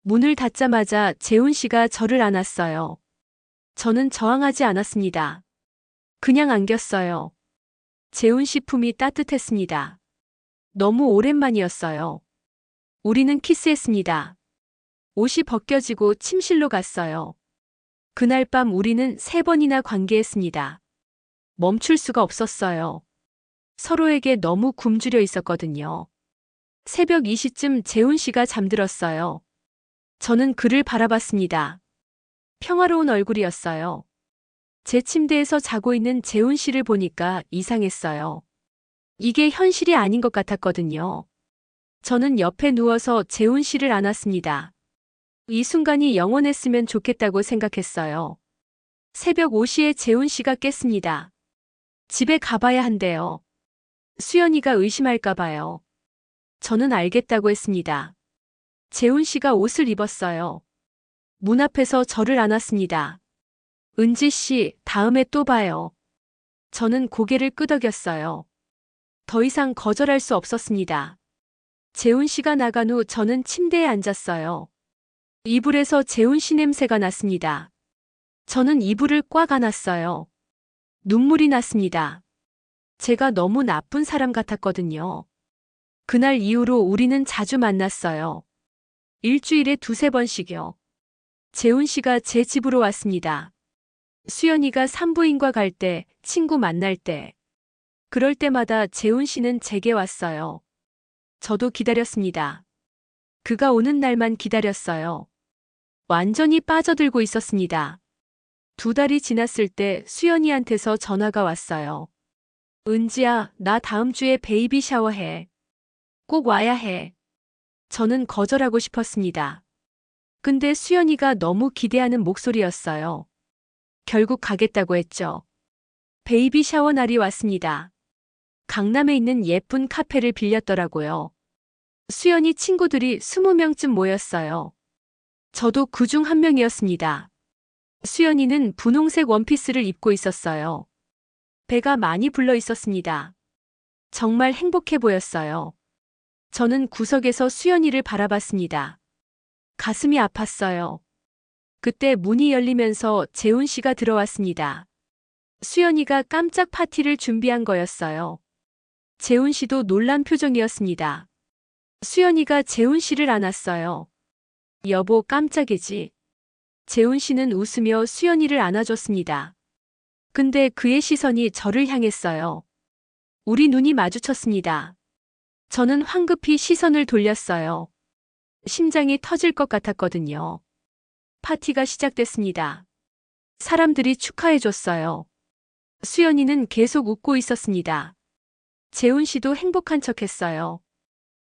문을 닫자마자 재훈 씨가 저를 안았어요. 저는 저항하지 않았습니다. 그냥 안겼어요. 재훈 씨 품이 따뜻했습니다. 너무 오랜만이었어요. 우리는 키스했습니다. 옷이 벗겨지고 침실로 갔어요. 그날 밤 우리는 3번이나 관계했습니다. 멈출 수가 없었어요. 서로에게 너무 굶주려 있었거든요. 새벽 2시쯤 재훈 씨가 잠들었어요. 저는 그를 바라봤습니다. 평화로운 얼굴이었어요. 제 침대에서 자고 있는 재훈 씨를 보니까 이상했어요. 이게 현실이 아닌 것 같았거든요. 저는 옆에 누워서 재훈 씨를 안았습니다. 이 순간이 영원했으면 좋겠다고 생각했어요. 새벽 5시에 재훈 씨가 깼습니다. 집에 가봐야 한대요. 수연이가 의심할까 봐요. 저는 알겠다고 했습니다. 재훈 씨가 옷을 입었어요. 문 앞에서 저를 안았습니다. 은지 씨, 다음에 또 봐요. 저는 고개를 끄덕였어요. 더 이상 거절할 수 없었습니다. 재훈 씨가 나간 후 저는 침대에 앉았어요. 이불에서 재훈 씨 냄새가 났습니다. 저는 이불을 꽉 안았어요. 눈물이 났습니다. 제가 너무 나쁜 사람 같았거든요. 그날 이후로 우리는 자주 만났어요. 일주일에 두세 번씩요. 재훈 씨가 제 집으로 왔습니다. 수연이가 산부인과 갈 때, 친구 만날 때. 그럴 때마다 재훈 씨는 제게 왔어요. 저도 기다렸습니다. 그가 오는 날만 기다렸어요. 완전히 빠져들고 있었습니다. 2달이 지났을 때 수연이한테서 전화가 왔어요. 은지야, 나 다음 주에 베이비 샤워해. 꼭 와야 해. 저는 거절하고 싶었습니다. 근데 수연이가 너무 기대하는 목소리였어요. 결국 가겠다고 했죠. 베이비 샤워 날이 왔습니다. 강남에 있는 예쁜 카페를 빌렸더라고요. 수연이 친구들이 20명쯤 모였어요. 저도 그중 한 명이었습니다. 수연이는 분홍색 원피스를 입고 있었어요. 배가 많이 불러 있었습니다. 정말 행복해 보였어요. 저는 구석에서 수연이를 바라봤습니다. 가슴이 아팠어요. 그때 문이 열리면서 재훈 씨가 들어왔습니다. 수연이가 깜짝 파티를 준비한 거였어요. 재훈 씨도 놀란 표정이었습니다. 수연이가 재훈 씨를 안았어요. 여보, 깜짝이지. 재훈 씨는 웃으며 수연이를 안아줬습니다. 근데 그의 시선이 저를 향했어요. 우리 눈이 마주쳤습니다. 저는 황급히 시선을 돌렸어요. 심장이 터질 것 같았거든요. 파티가 시작됐습니다. 사람들이 축하해줬어요. 수연이는 계속 웃고 있었습니다. 재훈 씨도 행복한 척했어요.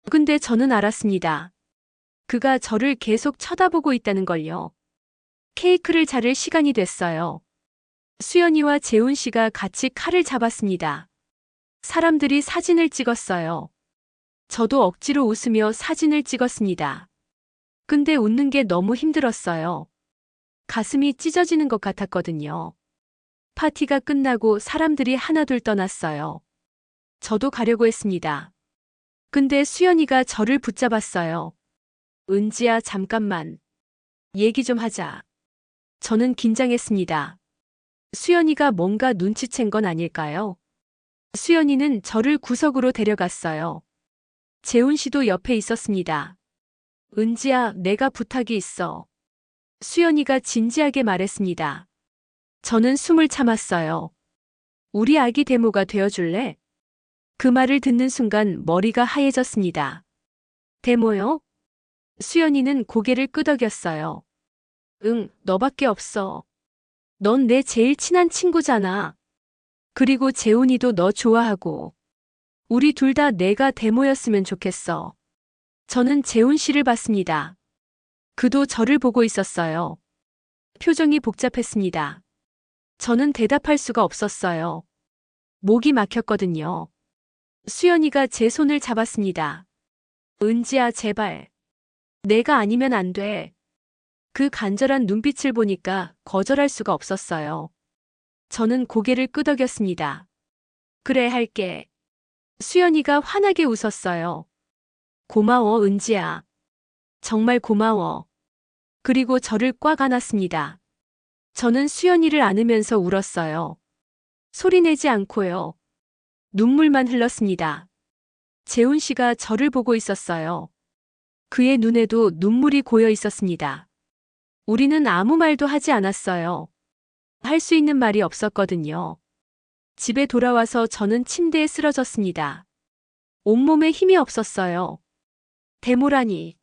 근데 저는 알았습니다. 그가 저를 계속 쳐다보고 있다는 걸요. 케이크를 자를 시간이 됐어요. 수연이와 재훈 씨가 같이 칼을 잡았습니다. 사람들이 사진을 찍었어요. 저도 억지로 웃으며 사진을 찍었습니다. 근데 웃는 게 너무 힘들었어요. 가슴이 찢어지는 것 같았거든요. 파티가 끝나고 사람들이 하나둘 떠났어요. 저도 가려고 했습니다. 근데 수연이가 저를 붙잡았어요. 은지야, 잠깐만. 얘기 좀 하자. 저는 긴장했습니다. 수연이가 뭔가 눈치챈 건 아닐까요? 수연이는 저를 구석으로 데려갔어요. 재훈 씨도 옆에 있었습니다. 은지야, 내가 부탁이 있어. 수연이가 진지하게 말했습니다. 저는 숨을 참았어요. 우리 아기 데모가 되어줄래? 그 말을 듣는 순간 머리가 하얘졌습니다. 데모요? 수연이는 고개를 끄덕였어요. 응, 너밖에 없어. 넌 내 제일 친한 친구잖아. 그리고 재훈이도 너 좋아하고. 우리 둘 다 내가 데모였으면 좋겠어. 저는 재훈 씨를 봤습니다. 그도 저를 보고 있었어요. 표정이 복잡했습니다. 저는 대답할 수가 없었어요. 목이 막혔거든요. 수연이가 제 손을 잡았습니다. 은지야, 제발. 내가 아니면 안 돼. 그 간절한 눈빛을 보니까 거절할 수가 없었어요. 저는 고개를 끄덕였습니다. 그래, 할게. 수연이가 환하게 웃었어요. 고마워, 은지야. 정말 고마워. 그리고 저를 꽉 안았습니다. 저는 수연이를 안으면서 울었어요. 소리내지 않고요. 눈물만 흘렀습니다. 재훈 씨가 저를 보고 있었어요. 그의 눈에도 눈물이 고여 있었습니다. 우리는 아무 말도 하지 않았어요. 할 수 있는 말이 없었거든요. 집에 돌아와서 저는 침대에 쓰러졌습니다. 온몸에 힘이 없었어요. 데모라니.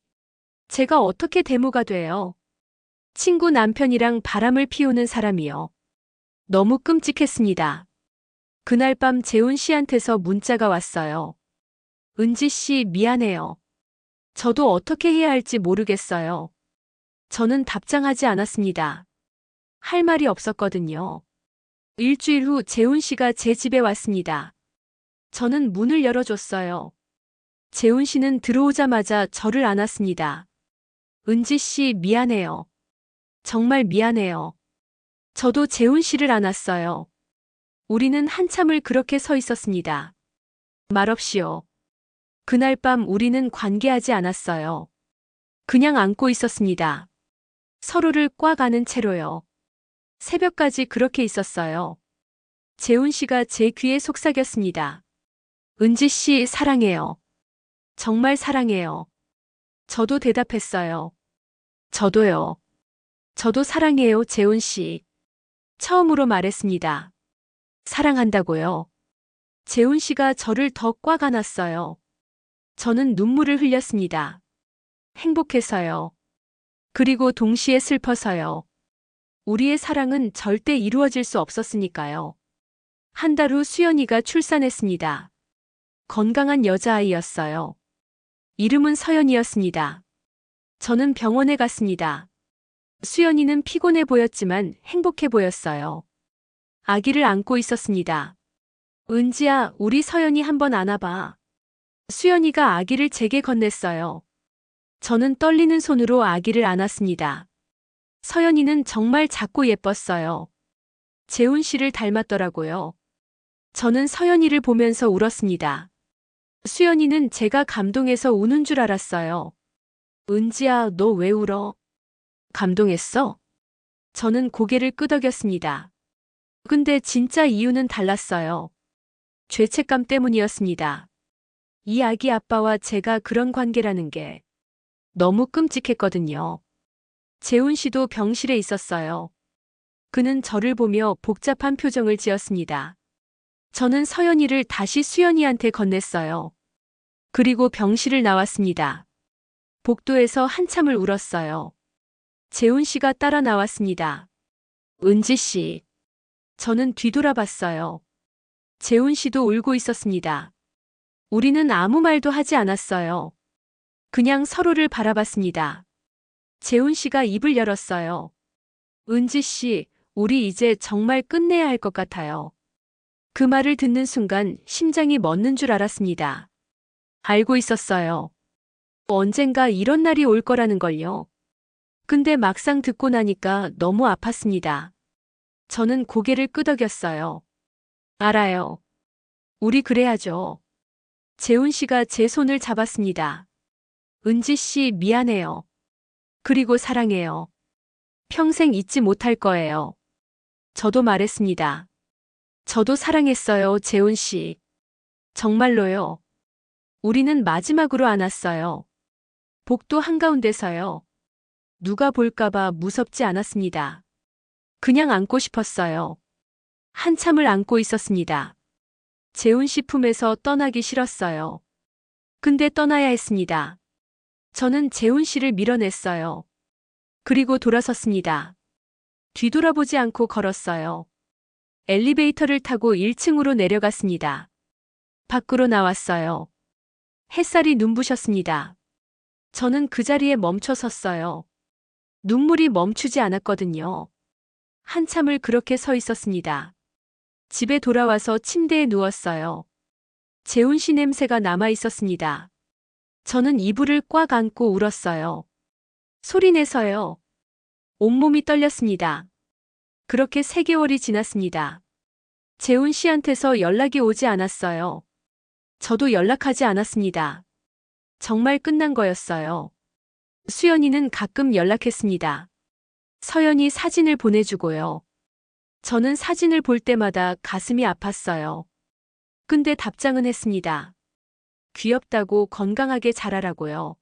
제가 어떻게 데모가 돼요? 친구 남편이랑 바람을 피우는 사람이요. 너무 끔찍했습니다. 그날 밤 재훈 씨한테서 문자가 왔어요. 은지 씨, 미안해요. 저도 어떻게 해야 할지 모르겠어요. 저는 답장하지 않았습니다. 할 말이 없었거든요. 일주일 후 재훈 씨가 제 집에 왔습니다. 저는 문을 열어줬어요. 재훈 씨는 들어오자마자 저를 안았습니다. 은지 씨, 미안해요. 정말 미안해요. 저도 재훈 씨를 안았어요. 우리는 한참을 그렇게 서 있었습니다. 말없이요. 그날 밤 우리는 관계하지 않았어요. 그냥 안고 있었습니다. 서로를 꽉 안은 채로요. 새벽까지 그렇게 있었어요. 재훈 씨가 제 귀에 속삭였습니다. 은지 씨, 사랑해요. 정말 사랑해요. 저도 대답했어요. 저도요. 저도 사랑해요, 재훈 씨. 처음으로 말했습니다. 사랑한다고요. 재훈 씨가 저를 더 꽉 안았어요. 저는 눈물을 흘렸습니다. 행복해서요. 그리고 동시에 슬퍼서요. 우리의 사랑은 절대 이루어질 수 없었으니까요. 한 달 후 수연이가 출산했습니다. 건강한 여자아이였어요. 이름은 서연이었습니다. 저는 병원에 갔습니다. 수연이는 피곤해 보였지만 행복해 보였어요. 아기를 안고 있었습니다. 은지야, 우리 서연이 한번 안아봐. 수연이가 아기를 제게 건넸어요. 저는 떨리는 손으로 아기를 안았습니다. 서연이는 정말 작고 예뻤어요. 재훈 씨를 닮았더라고요. 저는 서연이를 보면서 울었습니다. 수연이는 제가 감동해서 우는 줄 알았어요. 은지야, 너 왜 울어? 감동했어? 저는 고개를 끄덕였습니다. 근데 진짜 이유는 달랐어요. 죄책감 때문이었습니다. 이 아기 아빠와 제가 그런 관계라는 게 너무 끔찍했거든요. 재훈 씨도 병실에 있었어요. 그는 저를 보며 복잡한 표정을 지었습니다. 저는 서연이를 다시 수연이한테 건넸어요. 그리고 병실을 나왔습니다. 복도에서 한참을 울었어요. 재훈 씨가 따라 나왔습니다. 은지 씨. 저는 뒤돌아봤어요. 재훈 씨도 울고 있었습니다. 우리는 아무 말도 하지 않았어요. 그냥 서로를 바라봤습니다. 재훈 씨가 입을 열었어요. 은지 씨, 우리 이제 정말 끝내야 할 것 같아요. 그 말을 듣는 순간 심장이 멎는 줄 알았습니다. 알고 있었어요. 언젠가 이런 날이 올 거라는 걸요. 근데 막상 듣고 나니까 너무 아팠습니다. 저는 고개를 끄덕였어요. 알아요. 우리 그래야죠. 재훈 씨가 제 손을 잡았습니다. 은지 씨, 미안해요. 그리고 사랑해요. 평생 잊지 못할 거예요. 저도 말했습니다. 저도 사랑했어요, 재훈 씨. 정말로요. 우리는 마지막으로 안았어요. 복도 한가운데서요. 누가 볼까봐 무섭지 않았습니다. 그냥 안고 싶었어요. 한참을 안고 있었습니다. 재훈 씨 품에서 떠나기 싫었어요. 근데 떠나야 했습니다. 저는 재훈 씨를 밀어냈어요. 그리고 돌아섰습니다. 뒤돌아보지 않고 걸었어요. 엘리베이터를 타고 1층으로 내려갔습니다. 밖으로 나왔어요. 햇살이 눈부셨습니다. 저는 그 자리에 멈춰 섰어요. 눈물이 멈추지 않았거든요. 한참을 그렇게 서 있었습니다. 집에 돌아와서 침대에 누웠어요. 재훈 씨 냄새가 남아 있었습니다. 저는 이불을 꽉 안고 울었어요. 소리내서요. 온몸이 떨렸습니다. 그렇게 3개월이 지났습니다. 재훈 씨한테서 연락이 오지 않았어요. 저도 연락하지 않았습니다. 정말 끝난 거였어요. 수연이는 가끔 연락했습니다. 서연이 사진을 보내주고요. 저는 사진을 볼 때마다 가슴이 아팠어요. 근데 답장은 했습니다. 귀엽다고 건강하게 자라라고요.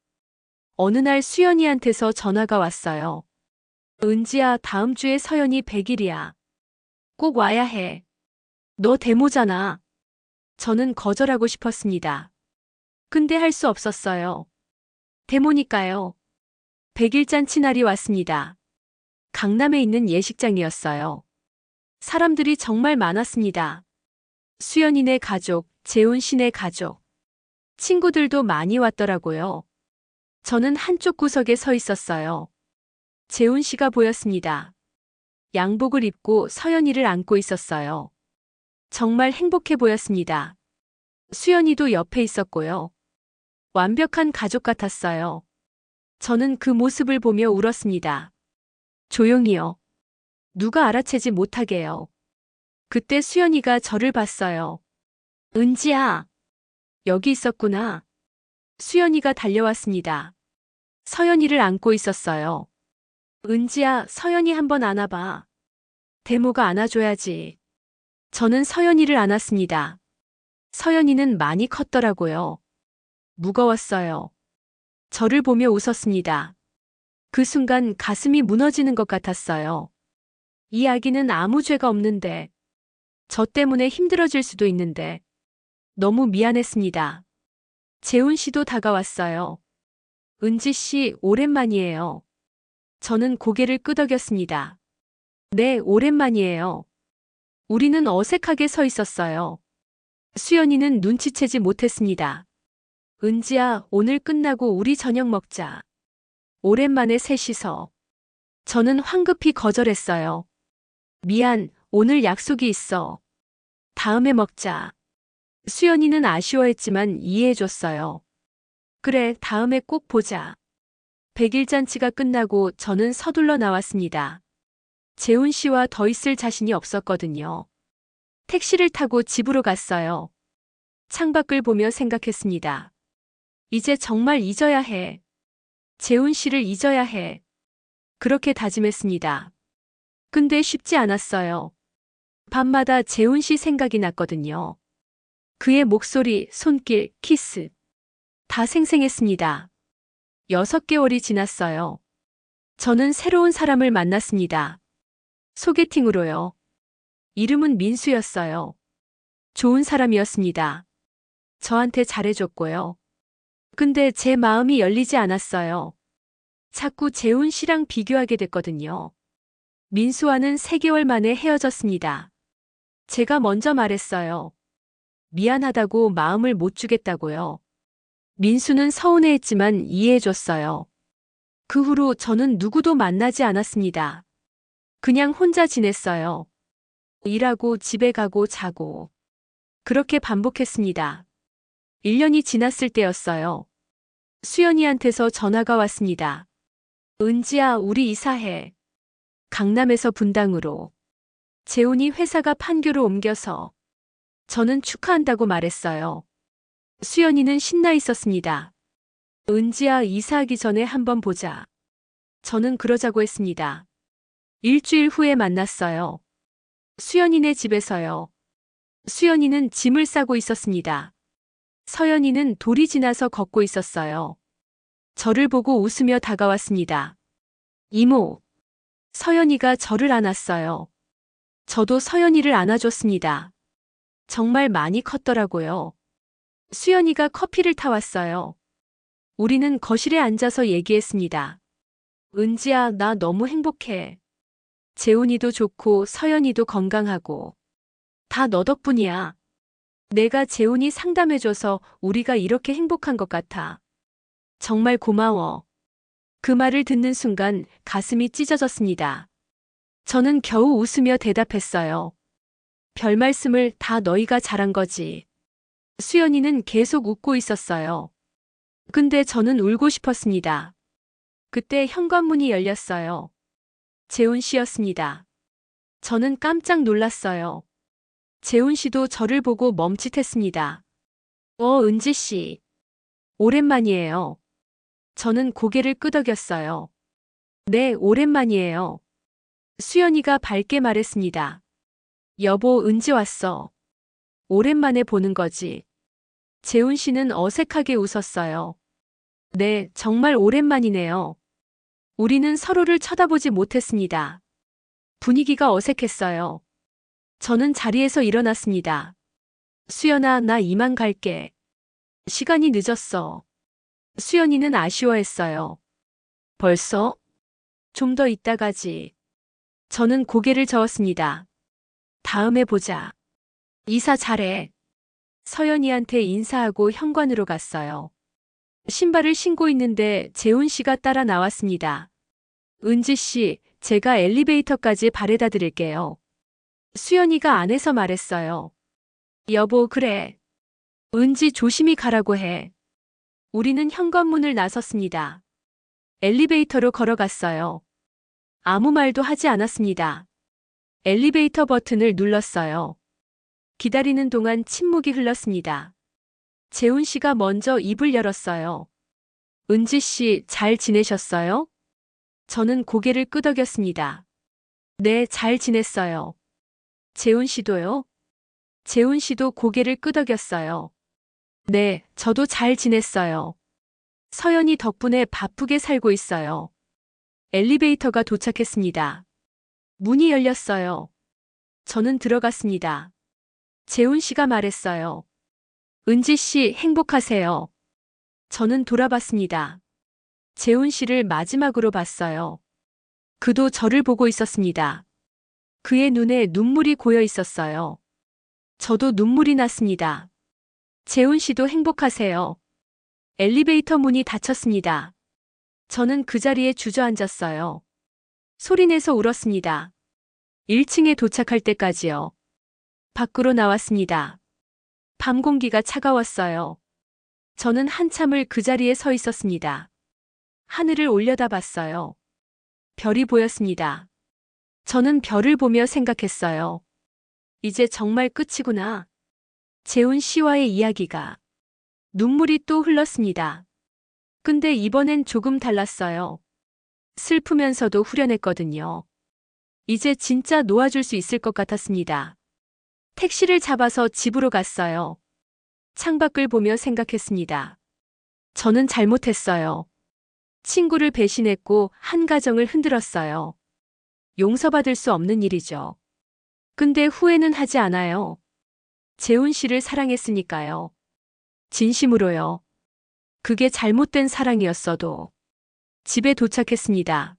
어느 날 수연이한테서 전화가 왔어요. 은지야, 다음 주에 서연이 100일이야. 꼭 와야 해. 너 데모잖아. 저는 거절하고 싶었습니다. 근데 할 수 없었어요. 데모니까요. 100일 잔치 날이 왔습니다. 강남에 있는 예식장이었어요. 사람들이 정말 많았습니다. 수연이네 가족, 재훈 씨네 가족. 친구들도 많이 왔더라고요. 저는 한쪽 구석에 서 있었어요. 재훈 씨가 보였습니다. 양복을 입고 서연이를 안고 있었어요. 정말 행복해 보였습니다. 수연이도 옆에 있었고요. 완벽한 가족 같았어요. 저는 그 모습을 보며 울었습니다. 조용히요. 누가 알아채지 못하게요. 그때 수연이가 저를 봤어요. 은지야, 여기 있었구나. 수연이가 달려왔습니다. 서연이를 안고 있었어요. 은지야, 서연이 한번 안아봐. 대모가 안아줘야지. 저는 서연이를 안았습니다. 서연이는 많이 컸더라고요. 무거웠어요. 저를 보며 웃었습니다. 그 순간 가슴이 무너지는 것 같았어요. 이 아기는 아무 죄가 없는데, 저 때문에 힘들어질 수도 있는데, 너무 미안했습니다. 재훈 씨도 다가왔어요. 은지 씨, 오랜만이에요. 저는 고개를 끄덕였습니다. 네, 오랜만이에요. 우리는 어색하게 서 있었어요. 수연이는 눈치채지 못했습니다. 은지야, 오늘 끝나고 우리 저녁 먹자. 오랜만에 셋이서. 저는 황급히 거절했어요. 미안, 오늘 약속이 있어. 다음에 먹자. 수연이는 아쉬워했지만 이해해줬어요. 그래, 다음에 꼭 보자. 100일 잔치가 끝나고 저는 서둘러 나왔습니다. 재훈 씨와 더 있을 자신이 없었거든요. 택시를 타고 집으로 갔어요. 창밖을 보며 생각했습니다. 이제 정말 잊어야 해. 재훈 씨를 잊어야 해. 그렇게 다짐했습니다. 근데 쉽지 않았어요. 밤마다 재훈 씨 생각이 났거든요. 그의 목소리, 손길, 키스. 다 생생했습니다. 6개월이 지났어요. 저는 새로운 사람을 만났습니다. 소개팅으로요. 이름은 민수였어요. 좋은 사람이었습니다. 저한테 잘해줬고요. 근데 제 마음이 열리지 않았어요. 자꾸 재훈 씨랑 비교하게 됐거든요. 민수와는 3개월 만에 헤어졌습니다. 제가 먼저 말했어요. 미안하다고 마음을 못 주겠다고요. 민수는 서운해했지만 이해해줬어요. 그 후로 저는 누구도 만나지 않았습니다. 그냥 혼자 지냈어요. 일하고 집에 가고 자고. 그렇게 반복했습니다. 1년이 지났을 때였어요. 수연이한테서 전화가 왔습니다. 은지야, 우리 이사해. 강남에서 분당으로. 재훈이 회사가 판교로 옮겨서. 저는 축하한다고 말했어요. 수연이는 신나 있었습니다. 은지야, 이사하기 전에 한번 보자. 저는 그러자고 했습니다. 일주일 후에 만났어요. 수연이네 집에서요. 수연이는 짐을 싸고 있었습니다. 서연이는 돌이 지나서 걷고 있었어요. 저를 보고 웃으며 다가왔습니다. 이모. 서연이가 저를 안았어요. 저도 서연이를 안아줬습니다. 정말 많이 컸더라고요. 수연이가 커피를 타왔어요. 우리는 거실에 앉아서 얘기했습니다. 은지야, 나 너무 행복해. 재훈이도 좋고 서연이도 건강하고. 다 너 덕분이야. 내가 재훈이 상담해줘서 우리가 이렇게 행복한 것 같아. 정말 고마워. 그 말을 듣는 순간 가슴이 찢어졌습니다. 저는 겨우 웃으며 대답했어요. 별 말씀을 다 너희가 잘한 거지. 수연이는 계속 웃고 있었어요. 근데 저는 울고 싶었습니다. 그때 현관문이 열렸어요. 재훈 씨였습니다. 저는 깜짝 놀랐어요. 재훈 씨도 저를 보고 멈칫했습니다. 은지 씨. 오랜만이에요. 저는 고개를 끄덕였어요. 네, 오랜만이에요. 수연이가 밝게 말했습니다. 여보, 은지 왔어. 오랜만에 보는 거지. 재훈 씨는 어색하게 웃었어요. 네, 정말 오랜만이네요. 우리는 서로를 쳐다보지 못했습니다. 분위기가 어색했어요. 저는 자리에서 일어났습니다. 수연아, 나 이만 갈게. 시간이 늦었어. 수연이는 아쉬워했어요. 벌써? 좀 더 있다 가지. 저는 고개를 저었습니다. 다음에 보자. 이사 잘해. 서연이한테 인사하고 현관으로 갔어요. 신발을 신고 있는데 재훈 씨가 따라 나왔습니다. 은지 씨, 제가 엘리베이터까지 바래다 드릴게요. 수연이가 안에서 말했어요. 여보, 그래. 은지 조심히 가라고 해. 우리는 현관문을 나섰습니다. 엘리베이터로 걸어갔어요. 아무 말도 하지 않았습니다. 엘리베이터 버튼을 눌렀어요. 기다리는 동안 침묵이 흘렀습니다. 재훈 씨가 먼저 입을 열었어요. 은지 씨, 잘 지내셨어요? 저는 고개를 끄덕였습니다. 네, 잘 지냈어요. 재훈 씨도요? 재훈 씨도 고개를 끄덕였어요. 네, 저도 잘 지냈어요. 서연이 덕분에 바쁘게 살고 있어요. 엘리베이터가 도착했습니다. 문이 열렸어요. 저는 들어갔습니다. 재훈 씨가 말했어요. 은지 씨, 행복하세요. 저는 돌아봤습니다. 재훈 씨를 마지막으로 봤어요. 그도 저를 보고 있었습니다. 그의 눈에 눈물이 고여 있었어요. 저도 눈물이 났습니다. 재훈 씨도 행복하세요. 엘리베이터 문이 닫혔습니다. 저는 그 자리에 주저앉았어요. 소리내서 울었습니다. 1층에 도착할 때까지요. 밖으로 나왔습니다. 밤 공기가 차가웠어요. 저는 한참을 그 자리에 서 있었습니다. 하늘을 올려다봤어요. 별이 보였습니다. 저는 별을 보며 생각했어요. 이제 정말 끝이구나. 재훈 씨와의 이야기가. 눈물이 또 흘렀습니다. 근데 이번엔 조금 달랐어요. 슬프면서도 후련했거든요. 이제 진짜 놓아줄 수 있을 것 같았습니다. 택시를 잡아서 집으로 갔어요. 창밖을 보며 생각했습니다. 저는 잘못했어요. 친구를 배신했고 한 가정을 흔들었어요. 용서받을 수 없는 일이죠. 근데 후회는 하지 않아요. 재훈 씨를 사랑했으니까요. 진심으로요. 그게 잘못된 사랑이었어도. 집에 도착했습니다.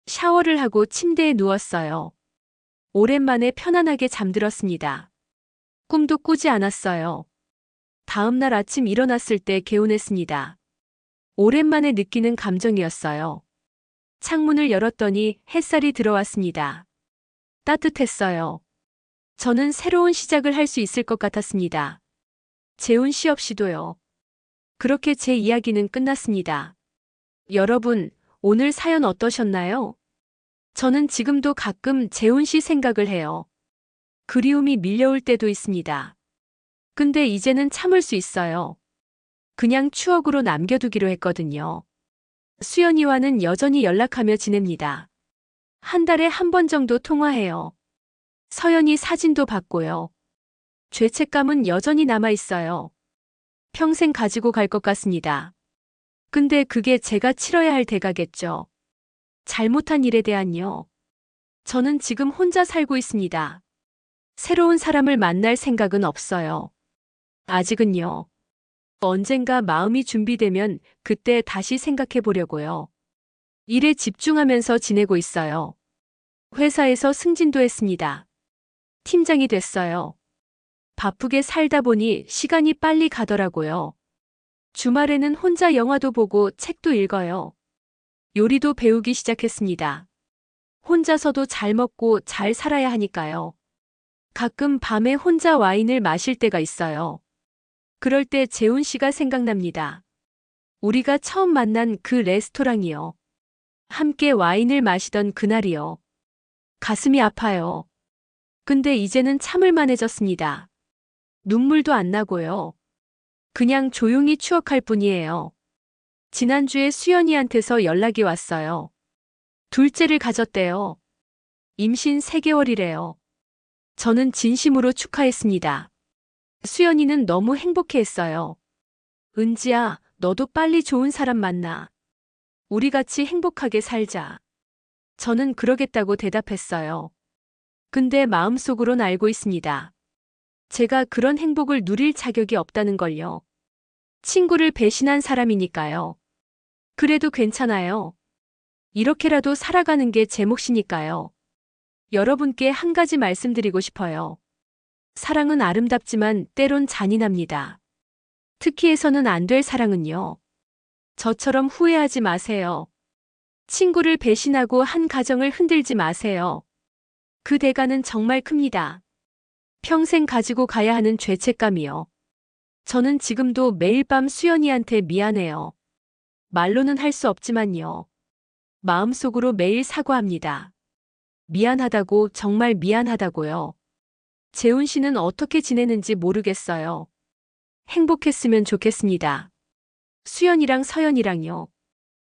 샤워를 하고 침대에 누웠어요. 오랜만에 편안하게 잠들었습니다. 꿈도 꾸지 않았어요. 다음 날 아침 일어났을 때 개운했습니다. 오랜만에 느끼는 감정이었어요. 창문을 열었더니 햇살이 들어왔습니다. 따뜻했어요. 저는 새로운 시작을 할 수 있을 것 같았습니다. 재훈 씨 없이도요. 그렇게 제 이야기는 끝났습니다. 여러분, 오늘 사연 어떠셨나요? 저는 지금도 가끔 재훈 씨 생각을 해요. 그리움이 밀려올 때도 있습니다. 근데 이제는 참을 수 있어요. 그냥 추억으로 남겨두기로 했거든요. 수연이와는 여전히 연락하며 지냅니다. 한 달에 한 번 정도 통화해요. 서연이 사진도 받고요. 죄책감은 여전히 남아있어요. 평생 가지고 갈 것 같습니다. 근데 그게 제가 치러야 할 대가겠죠. 잘못한 일에 대한요. 저는 지금 혼자 살고 있습니다. 새로운 사람을 만날 생각은 없어요. 아직은요. 언젠가 마음이 준비되면 그때 다시 생각해 보려고요. 일에 집중하면서 지내고 있어요. 회사에서 승진도 했습니다. 팀장이 됐어요. 바쁘게 살다 보니 시간이 빨리 가더라고요. 주말에는 혼자 영화도 보고 책도 읽어요. 요리도 배우기 시작했습니다. 혼자서도 잘 먹고 잘 살아야 하니까요. 가끔 밤에 혼자 와인을 마실 때가 있어요. 그럴 때 재훈 씨가 생각납니다. 우리가 처음 만난 그 레스토랑이요. 함께 와인을 마시던 그날이요. 가슴이 아파요. 근데 이제는 참을 만해졌습니다. 눈물도 안 나고요. 그냥 조용히 추억할 뿐이에요. 지난주에 수연이한테서 연락이 왔어요. 둘째를 가졌대요. 임신 3개월이래요. 저는 진심으로 축하했습니다. 수연이는 너무 행복해했어요. 은지야, 너도 빨리 좋은 사람 만나. 우리 같이 행복하게 살자. 저는 그러겠다고 대답했어요. 근데 마음속으론 알고 있습니다. 제가 그런 행복을 누릴 자격이 없다는 걸요. 친구를 배신한 사람이니까요. 그래도 괜찮아요. 이렇게라도 살아가는 게 제 몫이니까요. 여러분께 한 가지 말씀드리고 싶어요. 사랑은 아름답지만 때론 잔인합니다. 특히 해서는 안 될 사랑은요. 저처럼 후회하지 마세요. 친구를 배신하고 한 가정을 흔들지 마세요. 그 대가는 정말 큽니다. 평생 가지고 가야 하는 죄책감이요. 저는 지금도 매일 밤 수연이한테 미안해요. 말로는 할 수 없지만요. 마음속으로 매일 사과합니다. 미안하다고, 정말 미안하다고요. 재훈 씨는 어떻게 지내는지 모르겠어요. 행복했으면 좋겠습니다. 수연이랑 서연이랑요.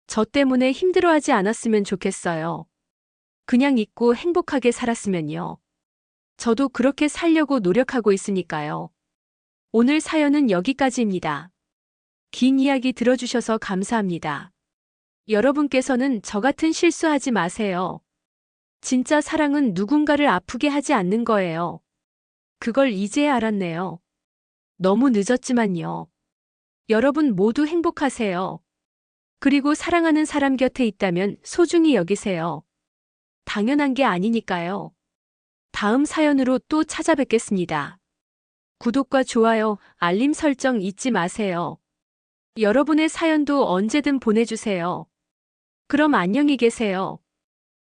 저 때문에 힘들어하지 않았으면 좋겠어요. 그냥 잊고 행복하게 살았으면요. 저도 그렇게 살려고 노력하고 있으니까요. 오늘 사연은 여기까지입니다. 긴 이야기 들어주셔서 감사합니다. 여러분께서는 저 같은 실수하지 마세요. 진짜 사랑은 누군가를 아프게 하지 않는 거예요. 그걸 이제야 알았네요. 너무 늦었지만요. 여러분 모두 행복하세요. 그리고 사랑하는 사람 곁에 있다면 소중히 여기세요. 당연한 게 아니니까요. 다음 사연으로 또 찾아뵙겠습니다. 구독과 좋아요, 알림 설정 잊지 마세요. 여러분의 사연도 언제든 보내주세요. 그럼 안녕히 계세요.